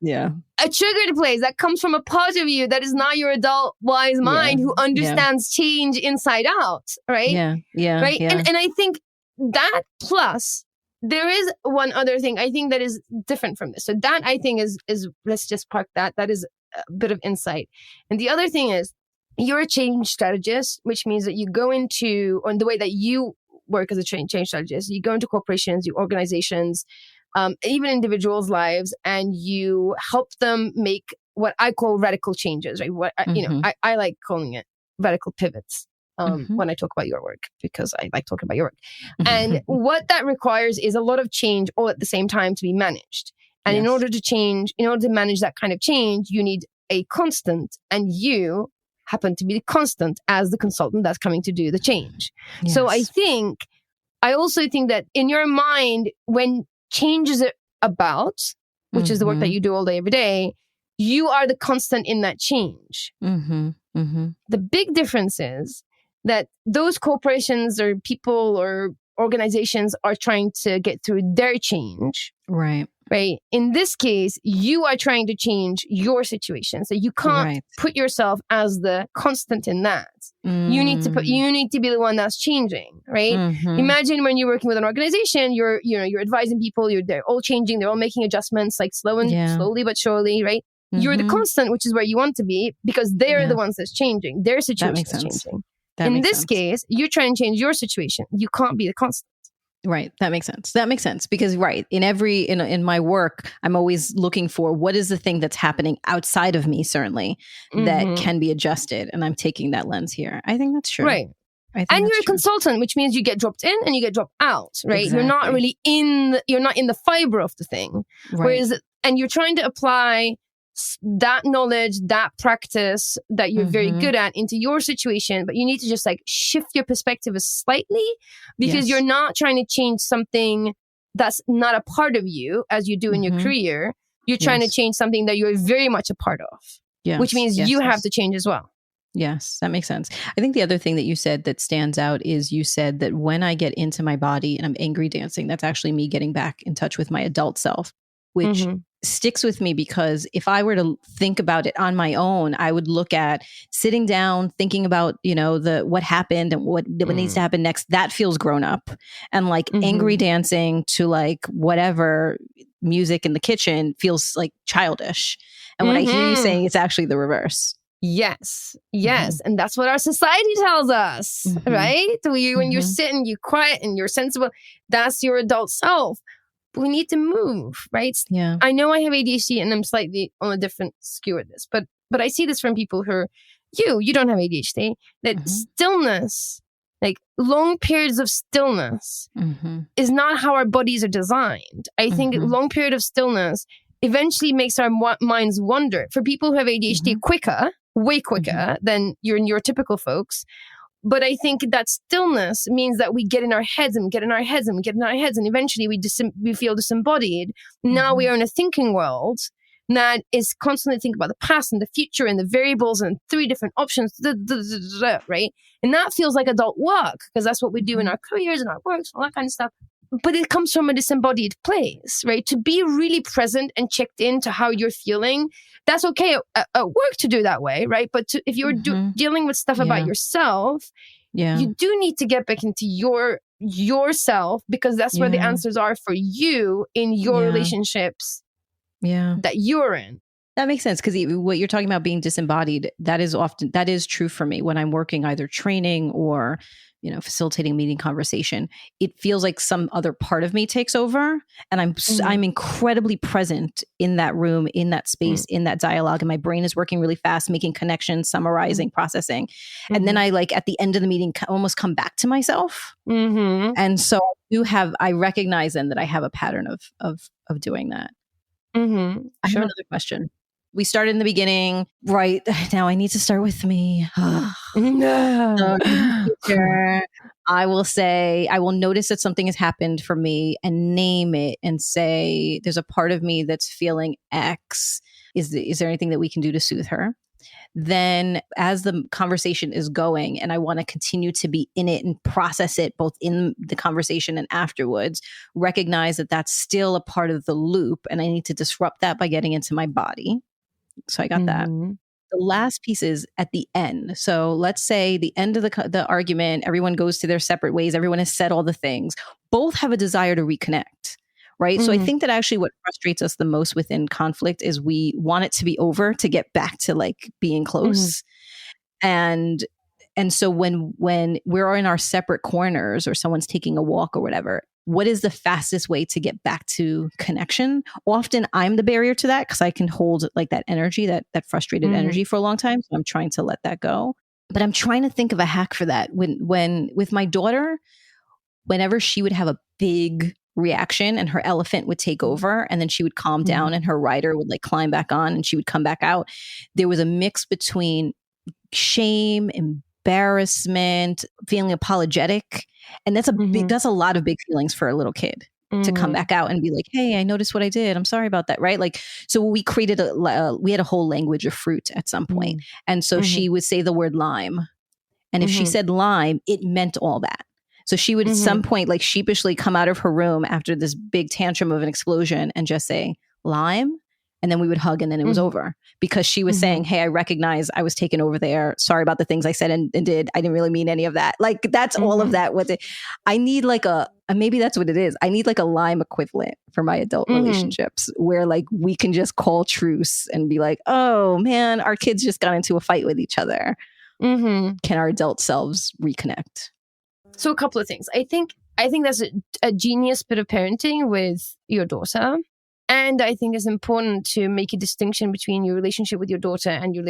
a triggered place, that comes from a part of you that is not your adult wise mind who understands change inside out, right? Right. And I think that plus there is one other thing I think that is different from this. So that I think is let's just park that. That is a bit of insight. And the other thing is, you're a change strategist, which means that you go into, on the way that you work as a change strategist, you go into corporations, you organizations, even individuals' lives, and you help them make what I call radical changes, right? I like calling it radical pivots when I talk about your work, because I like talking about your work. And what that requires is a lot of change all at the same time to be managed. And in order to manage that kind of change, you need a constant, and you happen to be the constant as the consultant that's coming to do the change. Yes. So I also think that in your mind, when change is about, which is the work that you do all day, every day, you are the constant in that change. The big difference is that those corporations or people or organizations are trying to get through their change. Right. In this case, you are trying to change your situation. So you can't put yourself as the constant in that. You need to be the one that's changing, right? Imagine when you're working with an organization, you're advising people, they're all changing, they're all making adjustments, like slowly but surely, right? You're the constant, which is where you want to be, because they're the ones that's changing. Their situation is changing. In this case, you're trying to change your situation. You can't be the constant. Right. That makes sense. Because in my work, I'm always looking for what is the thing that's happening outside of me, certainly, that can be adjusted. And I'm taking that lens here. I think that's true. Right. And you're a consultant, which means you get dropped in and you get dropped out, right? Exactly. You're not really you're not in the fiber of the thing. Right. And you're trying to apply that knowledge, that practice that you're very good at into your situation, but you need to just like shift your perspective slightly, because you're not trying to change something that's not a part of you as you do in your career. You're trying to change something that you're very much a part of, which means you have to change as well. Yes, that makes sense. I think the other thing that you said that stands out is you said that when I get into my body and I'm angry dancing, that's actually me getting back in touch with my adult self, which sticks with me, because if I were to think about it on my own, I would look at sitting down, thinking about, what happened and what needs to happen next. That feels grown up. And like angry dancing to like whatever music in the kitchen feels like childish. And what I hear you saying, it's actually the reverse. Yes. And that's what our society tells us, right? When you're sitting, you're quiet and you're sensible, that's your adult self. But we need to move, right? Yeah. I know I have ADHD and I'm slightly on a different skew with this, but I see this from people who are, you don't have ADHD, that stillness, like long periods of stillness is not how our bodies are designed. I think long period of stillness eventually makes our minds wander. For people who have ADHD way quicker than your typical folks. But I think that stillness means that we get in our heads and eventually we feel disembodied. Now we are in a thinking world that is constantly thinking about the past and the future and the variables and 3 different options, right? And that feels like adult work, because that's what we do in our careers and our works, all that kind of stuff. But it comes from a disembodied place, right? To be really present and checked into how you're feeling, that's okay at work to do that way, right? But if you're dealing with stuff about yourself, you do need to get back into yourself, because that's where the answers are for you in your relationships that you're in. That makes sense, because what you're talking about being disembodied, that is true for me when I'm working either training or facilitating meeting conversation. It feels like some other part of me takes over, and I'm incredibly present in that room, in that space, in that dialogue, and my brain is working really fast, making connections, summarizing, processing. And then I at the end of the meeting almost come back to myself. And so I recognize then that I have a pattern of doing that. I have another question. We started in the beginning, right? Now I need to start with me. So, I will notice that something has happened for me and name it and say, there's a part of me that's feeling X. Is there anything that we can do to soothe her? Then as the conversation is going and I want to continue to be in it and process it both in the conversation and afterwards, recognize that that's still a part of the loop and I need to disrupt that by getting into my body. So I got that. The last piece is at the end. So let's say the end of the argument, everyone goes to their separate ways. Everyone has said all the things. Both have a desire to reconnect, right? So I think that actually what frustrates us the most within conflict is we want it to be over to get back to like being close. And so when we're in our separate corners or someone's taking a walk or whatever, what is the fastest way to get back to connection? Often I'm the barrier to that because I can hold like that energy, that frustrated energy for a long time. So I'm trying to let that go. But I'm trying to think of a hack for that. When with my daughter, whenever she would have a big reaction and her elephant would take over and then she would calm down and her rider would like climb back on and she would come back out, there was a mix between shame, embarrassment, feeling apologetic. And that's a lot of big feelings for a little kid to come back out and be like, hey, I noticed what I did. I'm sorry about that. Right. Like, so we created we had a whole language of fruit at some point. And so she would say the word lime. And if she said lime, it meant all that. So she would at some point like sheepishly come out of her room after this big tantrum of an explosion and just say lime. And then we would hug and then it was over because she was saying, hey, I recognize I was taken over there. Sorry about the things I said and did. I didn't really mean any of that. Like that's all of that. I need like maybe that's what it is. I need like a lime equivalent for my adult relationships where like we can just call truce and be like, oh man, our kids just got into a fight with each other. Can our adult selves reconnect? So a couple of things. I think that's a genius bit of parenting with your daughter. And I think it's important to make a distinction between your relationship with your daughter and your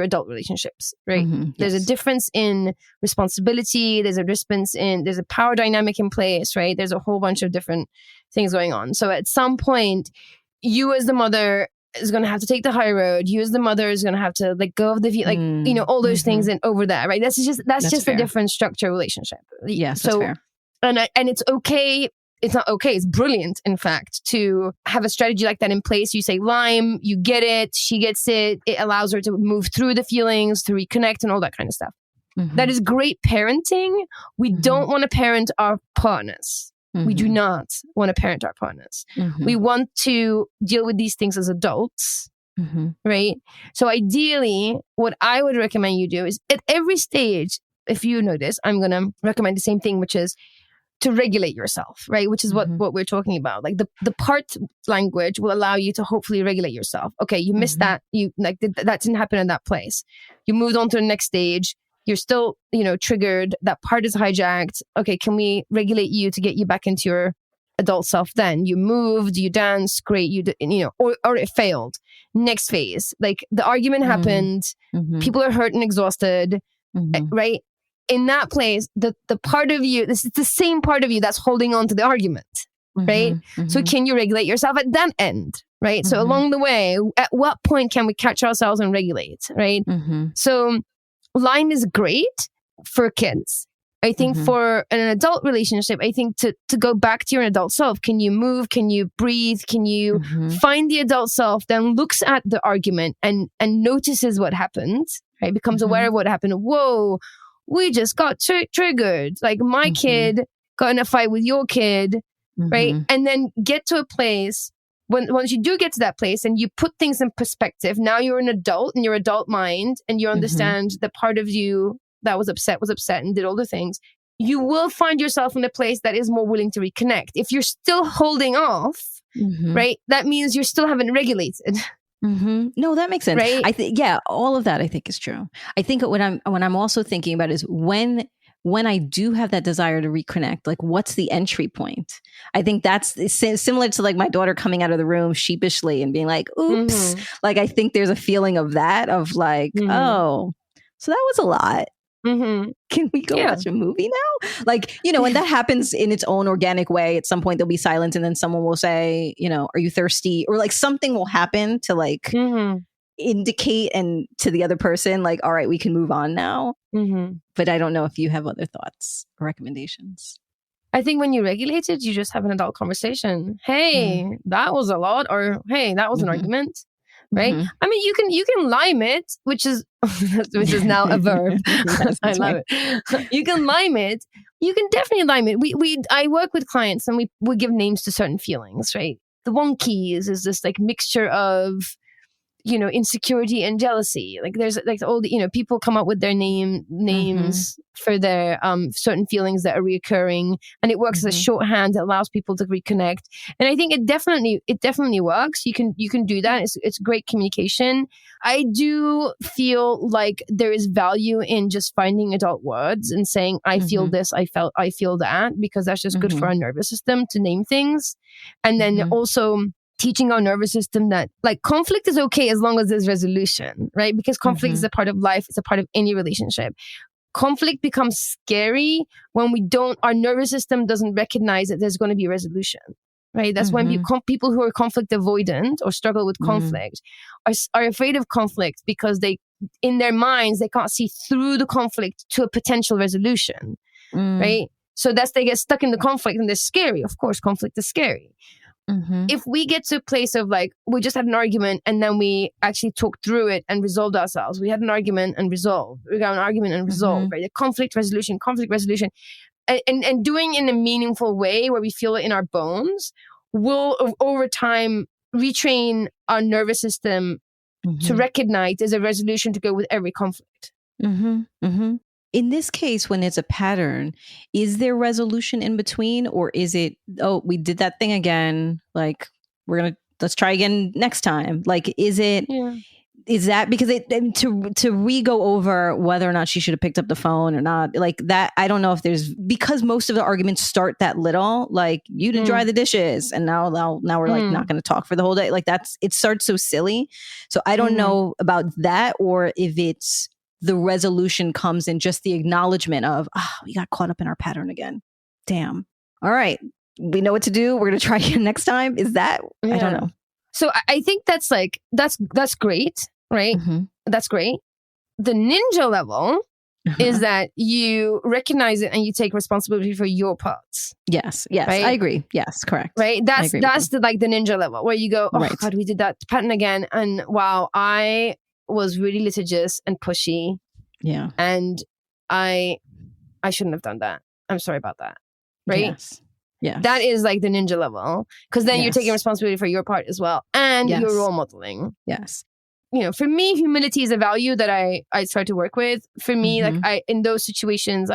adult relationships, right? There's a difference in responsibility. There's a power dynamic in place, right? There's a whole bunch of different things going on. So at some point, you as the mother is going to have to take the high road. You as the mother is going to have to let go of the, all those things and over that, right? That's just a different structure relationship. Yes, so, that's fair. And it's okay. It's not okay. It's brilliant, in fact, to have a strategy like that in place. You say lime, you get it, she gets it. It allows her to move through the feelings, to reconnect and all that kind of stuff. That is great parenting. We don't want to parent our partners. We do not want to parent our partners. We want to deal with these things as adults, right? So ideally, what I would recommend you do is at every stage, if you notice, I'm going to recommend the same thing, which is to regulate yourself, right? Which is what we're talking about. Like the part language will allow you to hopefully regulate yourself. Okay, you missed that. You that didn't happen in that place. You moved on to the next stage. You're still, triggered. That part is hijacked. Okay, can we regulate you to get you back into your adult self? Then you moved, you danced, great. Or it failed. Next phase, like the argument happened. People are hurt and exhausted, right? In that place, the part of you, this is the same part of you that's holding on to the argument, right? So can you regulate yourself at that end, right? So along the way, at what point can we catch ourselves and regulate, right? So lime is great for kids. I think for an adult relationship, I think to go back to your adult self, can you move? Can you breathe? Can you find the adult self, then looks at the argument and notices what happened, right? Becomes aware of what happened. Whoa, we just got triggered. Like my kid got in a fight with your kid, right? And then get to a place once you do get to that place and you put things in perspective, now you're an adult in your adult mind and you understand the part of you that was upset and did all the things. You will find yourself in a place that is more willing to reconnect. If you're still holding off, right? That means you still haven't regulated. No, that makes sense. Right? I think, all of that I think is true. I think what I'm also thinking about is when I do have that desire to reconnect, like what's the entry point? I think that's similar to like my daughter coming out of the room sheepishly and being like, oops. Like, I think there's a feeling of that, of like, oh, so that was a lot. Can we go watch a movie now? Like, when that happens in its own organic way, at some point there'll be silence and then someone will say, are you thirsty? Or like something will happen to like indicate and to the other person, like, all right, we can move on now. But I don't know if you have other thoughts or recommendations. I think when you regulate it, you just have an adult conversation. Hey, that was a lot. Or hey, that was an argument. Right? I mean, you can lime it, which is now a verb. I love it. You can lime it. You can definitely lime it. I work with clients and we give names to certain feelings, right? The wonkies is this like mixture of insecurity and jealousy. Like there's like all the, people come up with their names for their certain feelings that are reoccurring, and it works as a shorthand that allows people to reconnect. And I think it definitely works. You can do that. It's great communication. I do feel like there is value in just finding adult words and saying, I feel this, I feel that, because that's just good for our nervous system to name things. And then also teaching our nervous system that like conflict is okay as long as there's resolution, right? Because conflict is a part of life. It's a part of any relationship. Conflict becomes scary when our nervous system doesn't recognize that there's going to be resolution, right? That's when people who are conflict avoidant or struggle with conflict are afraid of conflict because in their minds, they can't see through the conflict to a potential resolution, right? So they get stuck in the conflict and they're scary. Of course, conflict is scary. If we get to a place of like, we just had an argument and then we actually talked through it and resolved ourselves. We had an argument and resolved. We got an argument and resolved, right? The conflict resolution, and doing in a meaningful way where we feel it in our bones will over time retrain our nervous system to recognize there's a resolution to go with every conflict. In this case, when it's a pattern, is there resolution in between, or is it, oh, we did that thing again, like let's try again next time? Like, is that because to re-go over whether or not she should have picked up the phone or not, like that, I don't know if because most of the arguments start that little, like you didn't dry the dishes and now we're like not going to talk for the whole day. Like it starts so silly. So I don't know about that, or if it's the resolution comes in just the acknowledgement of, we got caught up in our pattern again. Damn. All right. We know what to do. We're going to try again next time. Is that, I don't know. So I think that's great, right? That's great. The ninja level is that you recognize it and you take responsibility for your parts. Yes. Right? I agree. Yes, correct. Right. That's the ninja level where you go, oh God, we did that pattern again. And wow, I was really litigious and pushy. Yeah. And I shouldn't have done that. I'm sorry about that. Right? Yes. Yeah. That is like the ninja level. Because then you're taking responsibility for your part as well. And you're role modeling. Yes. For me, humility is a value that I try to work with. For me, like in those situations,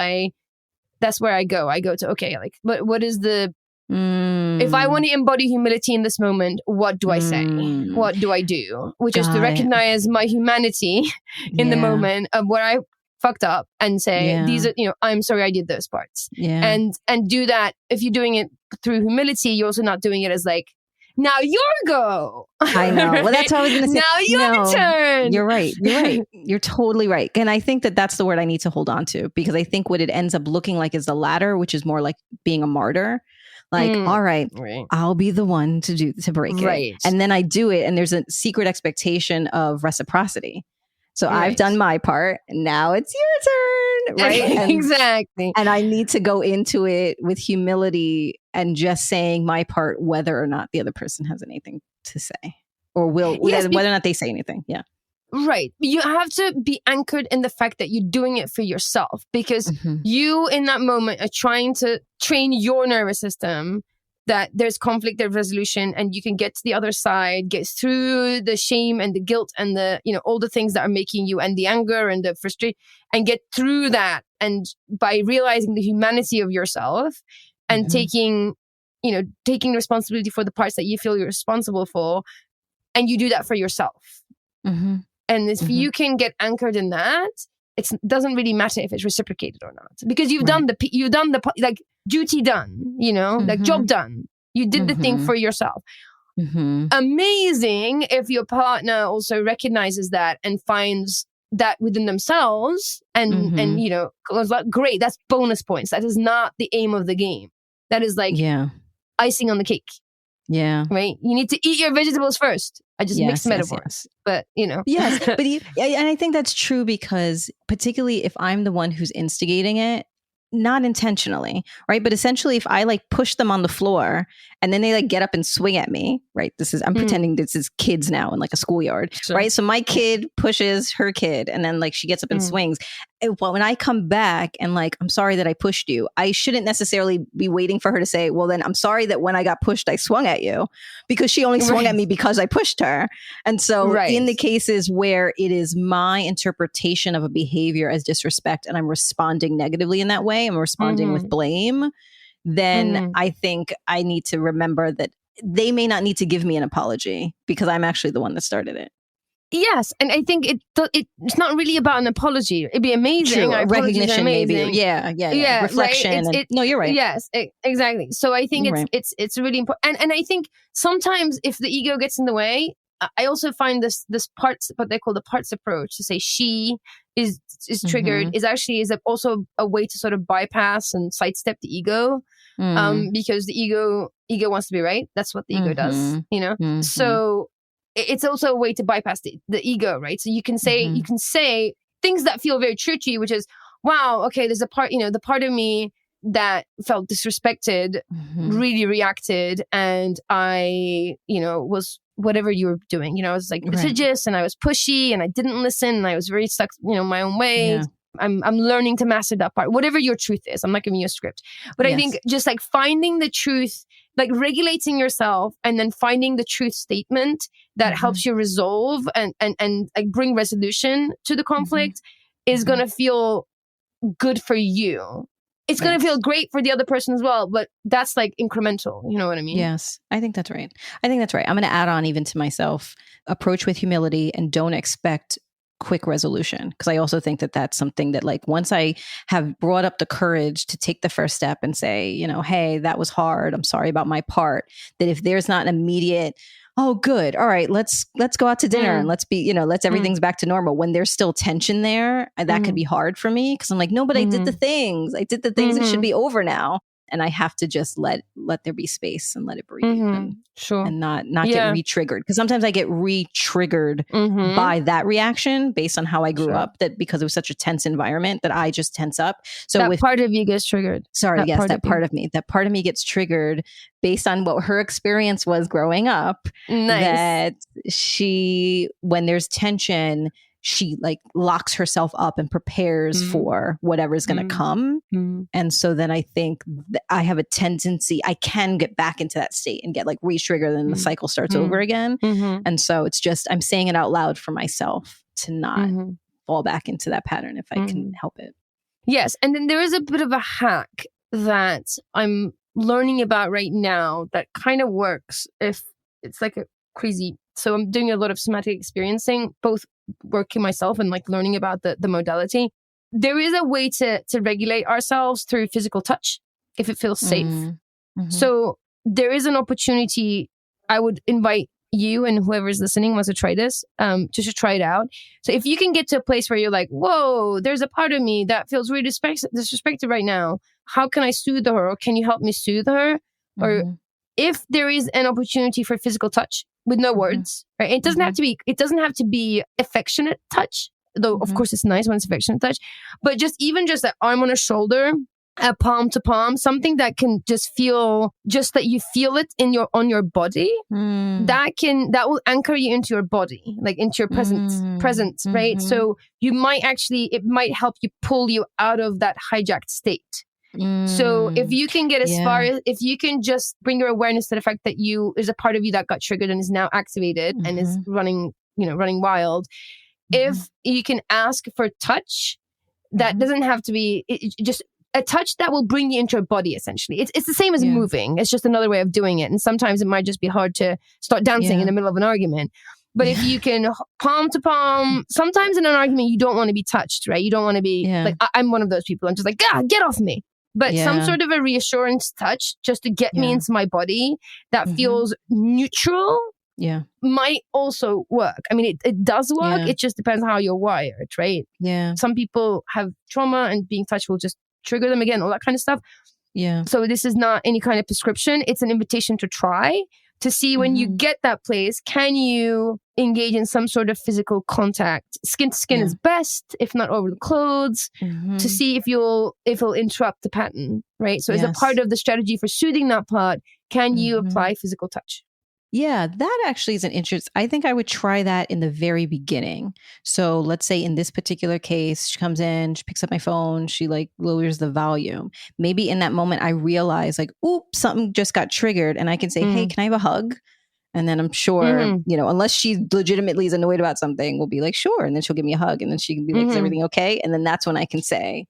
that's where I go. I go to, okay, like what is the if I want to embody humility in this moment, what do I say? What do I do? Which is to recognize my humanity in the moment of what I fucked up and say, these are, I'm sorry I did those parts. Yeah. And do that. If you're doing it through humility, you're also not doing it as like, now your go. I know. Well, that's what I was going to say. Now your turn. You're right. You're totally right. And I think that's the word I need to hold on to, because I think what it ends up looking like is the latter, which is more like being a martyr. Like, all right, I'll be the one to break it. And then I do it. And there's a secret expectation of reciprocity. So I've done my part. Now it's your turn. Right. Exactly. And I need to go into it with humility and just saying my part, whether or not the other person has anything to say or whether or not they say anything. Yeah. Right. You have to be anchored in the fact that you're doing it for yourself, because you in that moment are trying to train your nervous system that there's conflict, there's resolution, and you can get to the other side, get through the shame and the guilt and the, all the things that are making you, and the anger and the frustration, and get through that. And by realizing the humanity of yourself and taking responsibility for the parts that you feel you're responsible for, and you do that for yourself. And if you can get anchored in that, it doesn't really matter if it's reciprocated or not, because you've done the duty done, like job done. You did the thing for yourself. Amazing if your partner also recognizes that and finds that within themselves, and goes like, great, that's bonus points. That is not the aim of the game. That is like icing on the cake. Yeah. Right. You need to eat your vegetables first. I just mixed metaphors, but Yes, but and I think that's true, because particularly if I'm the one who's instigating it, not intentionally, right? But essentially, if I like push them on the floor and then they like get up and swing at me, right? I'm pretending this is kids now in like a schoolyard, right? So my kid pushes her kid and then like she gets up and swings. when I come back and like, I'm sorry that I pushed you, I shouldn't necessarily be waiting for her to say, well, then I'm sorry that when I got pushed, I swung at you, because she only swung at me because I pushed her. And so in the cases where it is my interpretation of a behavior as disrespect and I'm responding negatively in that way, I'm responding with blame, then I think I need to remember that they may not need to give me an apology because I'm actually the one that started it. Yes, and I think it's not really about an apology. It'd be amazing. True, recognition, maybe. Yeah. Reflection. Right? No, you're right. Yes, exactly. So I think it's really important. And I think sometimes if the ego gets in the way, I also find this parts, what they call the parts approach, to say she is triggered, is also a way to sort of bypass and sidestep the ego, because the ego wants to be right. That's what the ego does, you know. So it's also a way to bypass the ego, right? So you can say things that feel very true to you, which is, wow, okay, there's a part, the part of me that felt disrespected, really reacted, and I, was whatever you were doing, I was like litigious and I was pushy and I didn't listen and I was very stuck, my own way. Yeah. I'm learning to master that part, whatever your truth is. I'm not giving you a script, but I think just like finding the truth, like regulating yourself and then finding the truth statement that helps you resolve and like bring resolution to the conflict is going to feel good for you. It's going to feel great for the other person as well, but that's like incremental. You know what I mean? Yes, I think that's right. I'm going to add on even to myself, approach with humility and don't expect quick resolution. Because I also think that that's something that, like, once I have brought up the courage to take the first step and say, hey, that was hard, I'm sorry about my part, that if there's not an immediate, oh, good, all right, let's go out to dinner and let's be, let's everything's back to normal. When there's still tension there, that could be hard for me because I'm like, no, but I did the things. It should be over now. And I have to just let there be space and let it breathe and not get re-triggered. Because sometimes I get re-triggered by that reaction based on how I grew up, that because it was such a tense environment that I just tense up. So that part of you gets triggered. Sorry, yes, that part of me. That part of me gets triggered based on what her experience was growing up. Nice. That when there's tension, she like locks herself up and prepares for whatever's going to come. And so then I think I have a tendency, I can get back into that state and get like re-triggered and the cycle starts over again. And so it's just, I'm saying it out loud for myself to not fall back into that pattern if I can help it. Yes. And then there is a bit of a hack that I'm learning about right now that kind of works if it's like a crazy. So I'm doing a lot of somatic experiencing, both working myself and like learning about the modality. There is a way to regulate ourselves through physical touch if it feels safe. So there is an opportunity. I would invite you and whoever's listening wants to try this, just to try it out. So if you can get to a place where you're like, whoa, there's a part of me that feels really disrespected right now. How can I soothe her? Or can you help me soothe her? Or if there is an opportunity for physical touch with no words, right? It doesn't have to be affectionate touch, though of course it's nice when it's affectionate touch, but just an arm on a shoulder, a palm to palm, something that can just feel, just that you feel it on your body, that will anchor you into your body, like into your presence, right? So it might help you pull you out of that hijacked state. So if you can get as far as, if you can just bring your awareness to the fact that there's a part of you that got triggered and is now activated and is running wild. If you can ask for touch, that doesn't have to be just a touch that will bring you into your body, essentially. It's the same as moving. It's just another way of doing it. And sometimes it might just be hard to start dancing in the middle of an argument. But if you can palm to palm, sometimes in an argument, you don't want to be touched, right? You don't want to be like, I'm one of those people. I'm just like, get off me. But some sort of a reassurance touch just to get me into my body that feels neutral might also work. I mean, it does work. It just depends how you're wired, right? Yeah. Some people have trauma and being touched will just trigger them again, all that kind of stuff. Yeah. So this is not any kind of prescription. It's an invitation to try, to see when you get that place, can you engage in some sort of physical contact? Skin to skin is best, if not over the clothes, to see if it'll interrupt the pattern, right? So as a part of the strategy for soothing that part, can you apply physical touch? Yeah, that actually is an interest. I think I would try that in the very beginning. So let's say in this particular case, she comes in, she picks up my phone, she like lowers the volume. Maybe in that moment, I realize like, oops, something just got triggered. And I can say, hey, can I have a hug? And then I'm sure, unless she legitimately is annoyed about something, we'll be like, sure. And then she'll give me a hug. And then she can be like, is everything okay? And then that's when I can say,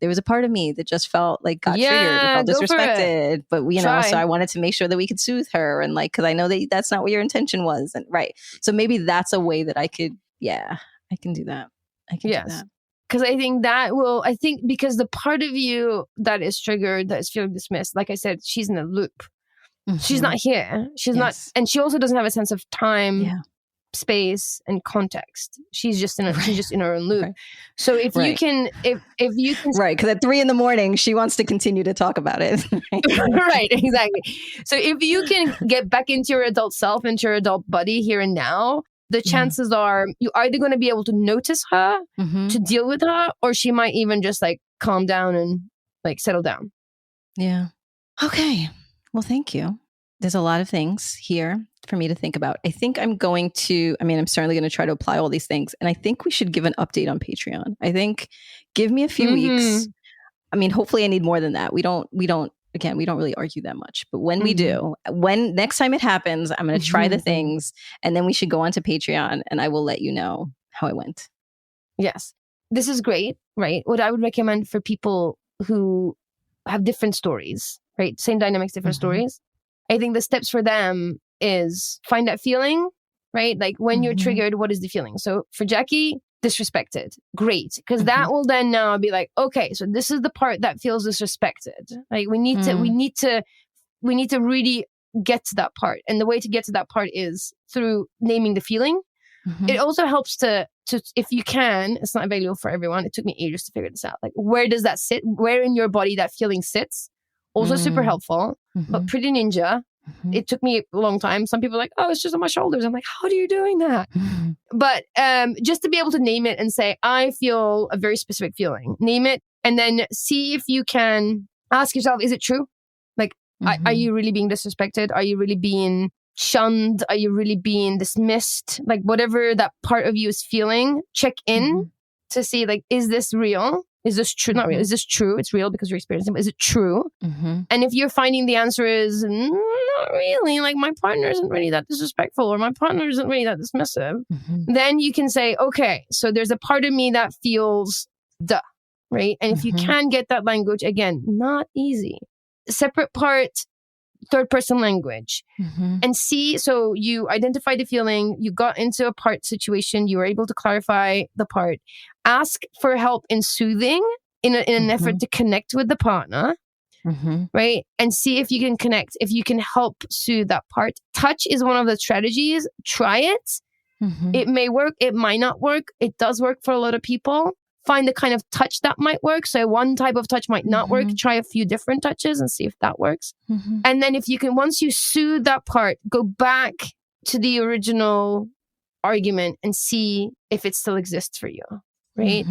there was a part of me that just felt like got triggered, felt disrespected. But, so I wanted to make sure that we could soothe her. And like, because I know that that's not what your intention was. And right. So maybe that's a way that I could, I can do that. I can do that. Because I think because the part of you that is triggered, that is feeling dismissed, like I said, she's in a loop. She's not here. She's not. And she also doesn't have a sense of time, space, and context. She's just in her own loop. Right. So if you can right, because at 3 a.m, she wants to continue to talk about it. Right, exactly. So if you can get back into your adult self, into your adult body here and now, the chances are you're either going to be able to notice her, to deal with her, or she might even just like calm down and like settle down. Yeah. Okay. Well, thank you. There's a lot of things here for me to think about. I think I'm certainly going to try to apply all these things. And I think we should give an update on Patreon. I think give me a few weeks. I mean, hopefully I need more than that. We don't really argue that much. But when we do, when next time it happens, I'm going to try the things and then we should go on to Patreon and I will let you know how it went. Yes. This is great, right? What I would recommend for people who have different stories, right? Same dynamics, different stories. I think the steps for them is find that feeling, right? Like when you're triggered, what is the feeling? So for Jackie, disrespected. Great. Because that will then now be like, okay, so this is the part that feels disrespected. Like we need to really get to that part. And the way to get to that part is through naming the feeling. It also helps to if you can, it's not available for everyone. It took me ages to figure this out. Like where does that sit? Where in your body that feeling sits? Also super helpful, but pretty ninja. It took me a long time. Some people are like, oh, it's just on my shoulders. I'm like, how are you doing that? But just to be able to name it and say, I feel a very specific feeling. Name it and then see if you can ask yourself, is it true? Like, are you really being disrespected? Are you really being shunned? Are you really being dismissed? Like whatever that part of you is feeling, check in to see like, is this real? Is this true? Not real. Is this true? It's real because you're experiencing it. Is it true? And if you're finding the answer is not really, like my partner isn't really that disrespectful or my partner isn't really that dismissive, then you can say, okay, so there's a part of me that feels duh, right? And if you can get that language, again, not easy. Separate part, third person language and see. So you identify the feeling, you got into a part situation, you were able to clarify the part, ask for help in soothing in an effort to connect with the partner, right? And see if you can connect, if you can help soothe that part. Touch is one of the strategies. Try it. It may work. It might not work. It does work for a lot of people. Find the kind of touch that might work. So one type of touch might not work. Try a few different touches and see if that works. And then if you can, once you soothe that part, go back to the original argument and see if it still exists for you, right?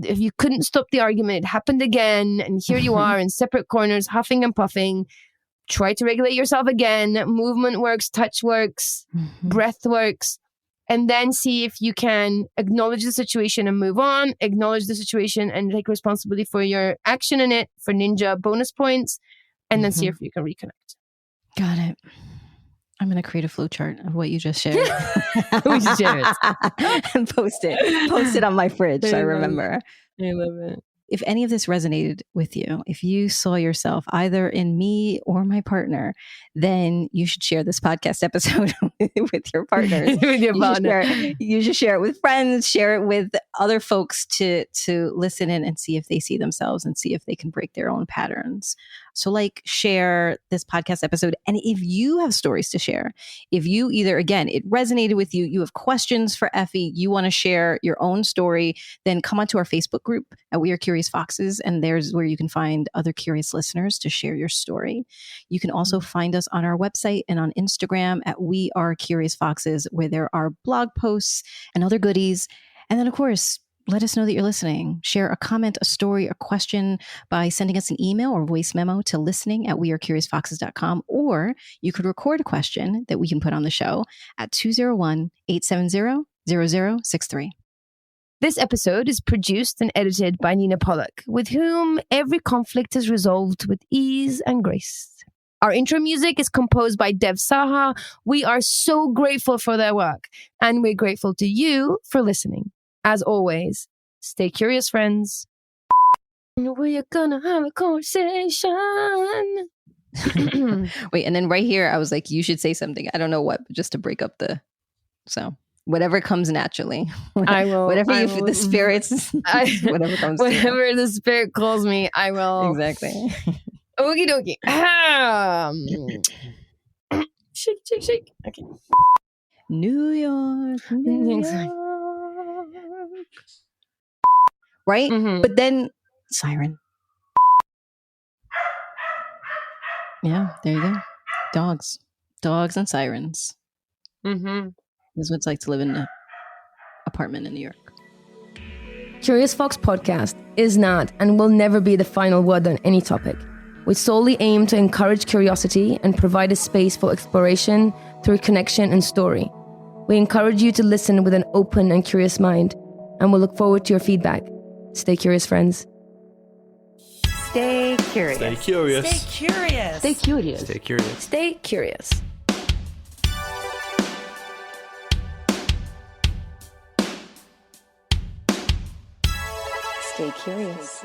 If you couldn't stop the argument, it happened again, and here you are in separate corners, huffing and puffing. Try to regulate yourself again. Movement works, touch works, breath works. And then see if you can acknowledge the situation and move on, acknowledge the situation and take responsibility for your action in it, for ninja bonus points, and then see if you can reconnect. Got it. I'm going to create a flowchart of what you just shared. We should share it. And post it on my fridge so I remember. I love it. If any of this resonated with you, if you saw yourself either in me or my partner, then you should share this podcast episode with your partners. With your partner. You should share it with friends, share it with other folks to listen in and see if they see themselves and see if they can break their own patterns. So share this podcast episode. And if you have stories to share, if you either, again, it resonated with you, you have questions for Effy, you want to share your own story, then come onto our Facebook group at We Are Curious Foxes. And there's where you can find other curious listeners to share your story. You can also find us on our website and on Instagram at We Are Curious Foxes, where there are blog posts and other goodies. And then, of course, let us know that you're listening. Share a comment, a story, a question by sending us an email or voice memo to listening@wearecuriousfoxes.com, or you could record a question that we can put on the show at 201-870-0063. This episode is produced and edited by Nina Pollock, with whom every conflict is resolved with ease and grace. Our intro music is composed by Dev Saha. We are so grateful for their work, and we're grateful to you for listening. As always, stay curious, friends. We're gonna have a conversation. Wait, and then right here, I was like, you should say something. I don't know what, but just to break up the... So... whatever comes naturally. I will. The spirits, whatever comes. Whatever the spirit calls me, I will. Exactly. Okie dokie. Shake, shake, shake. Okay. New York. Right? Mhm. But then, siren. Yeah, there you go. Dogs and sirens. Mm-hmm. This is what it's like to live in an apartment in New York. Curious Fox Podcast is not and will never be the final word on any topic. We solely aim to encourage curiosity and provide a space for exploration through connection and story. We encourage you to listen with an open and curious mind, and we'll look forward to your feedback. Stay curious, friends. Stay curious. Stay curious. Stay curious. Stay curious. Stay curious. Stay curious. Stay curious.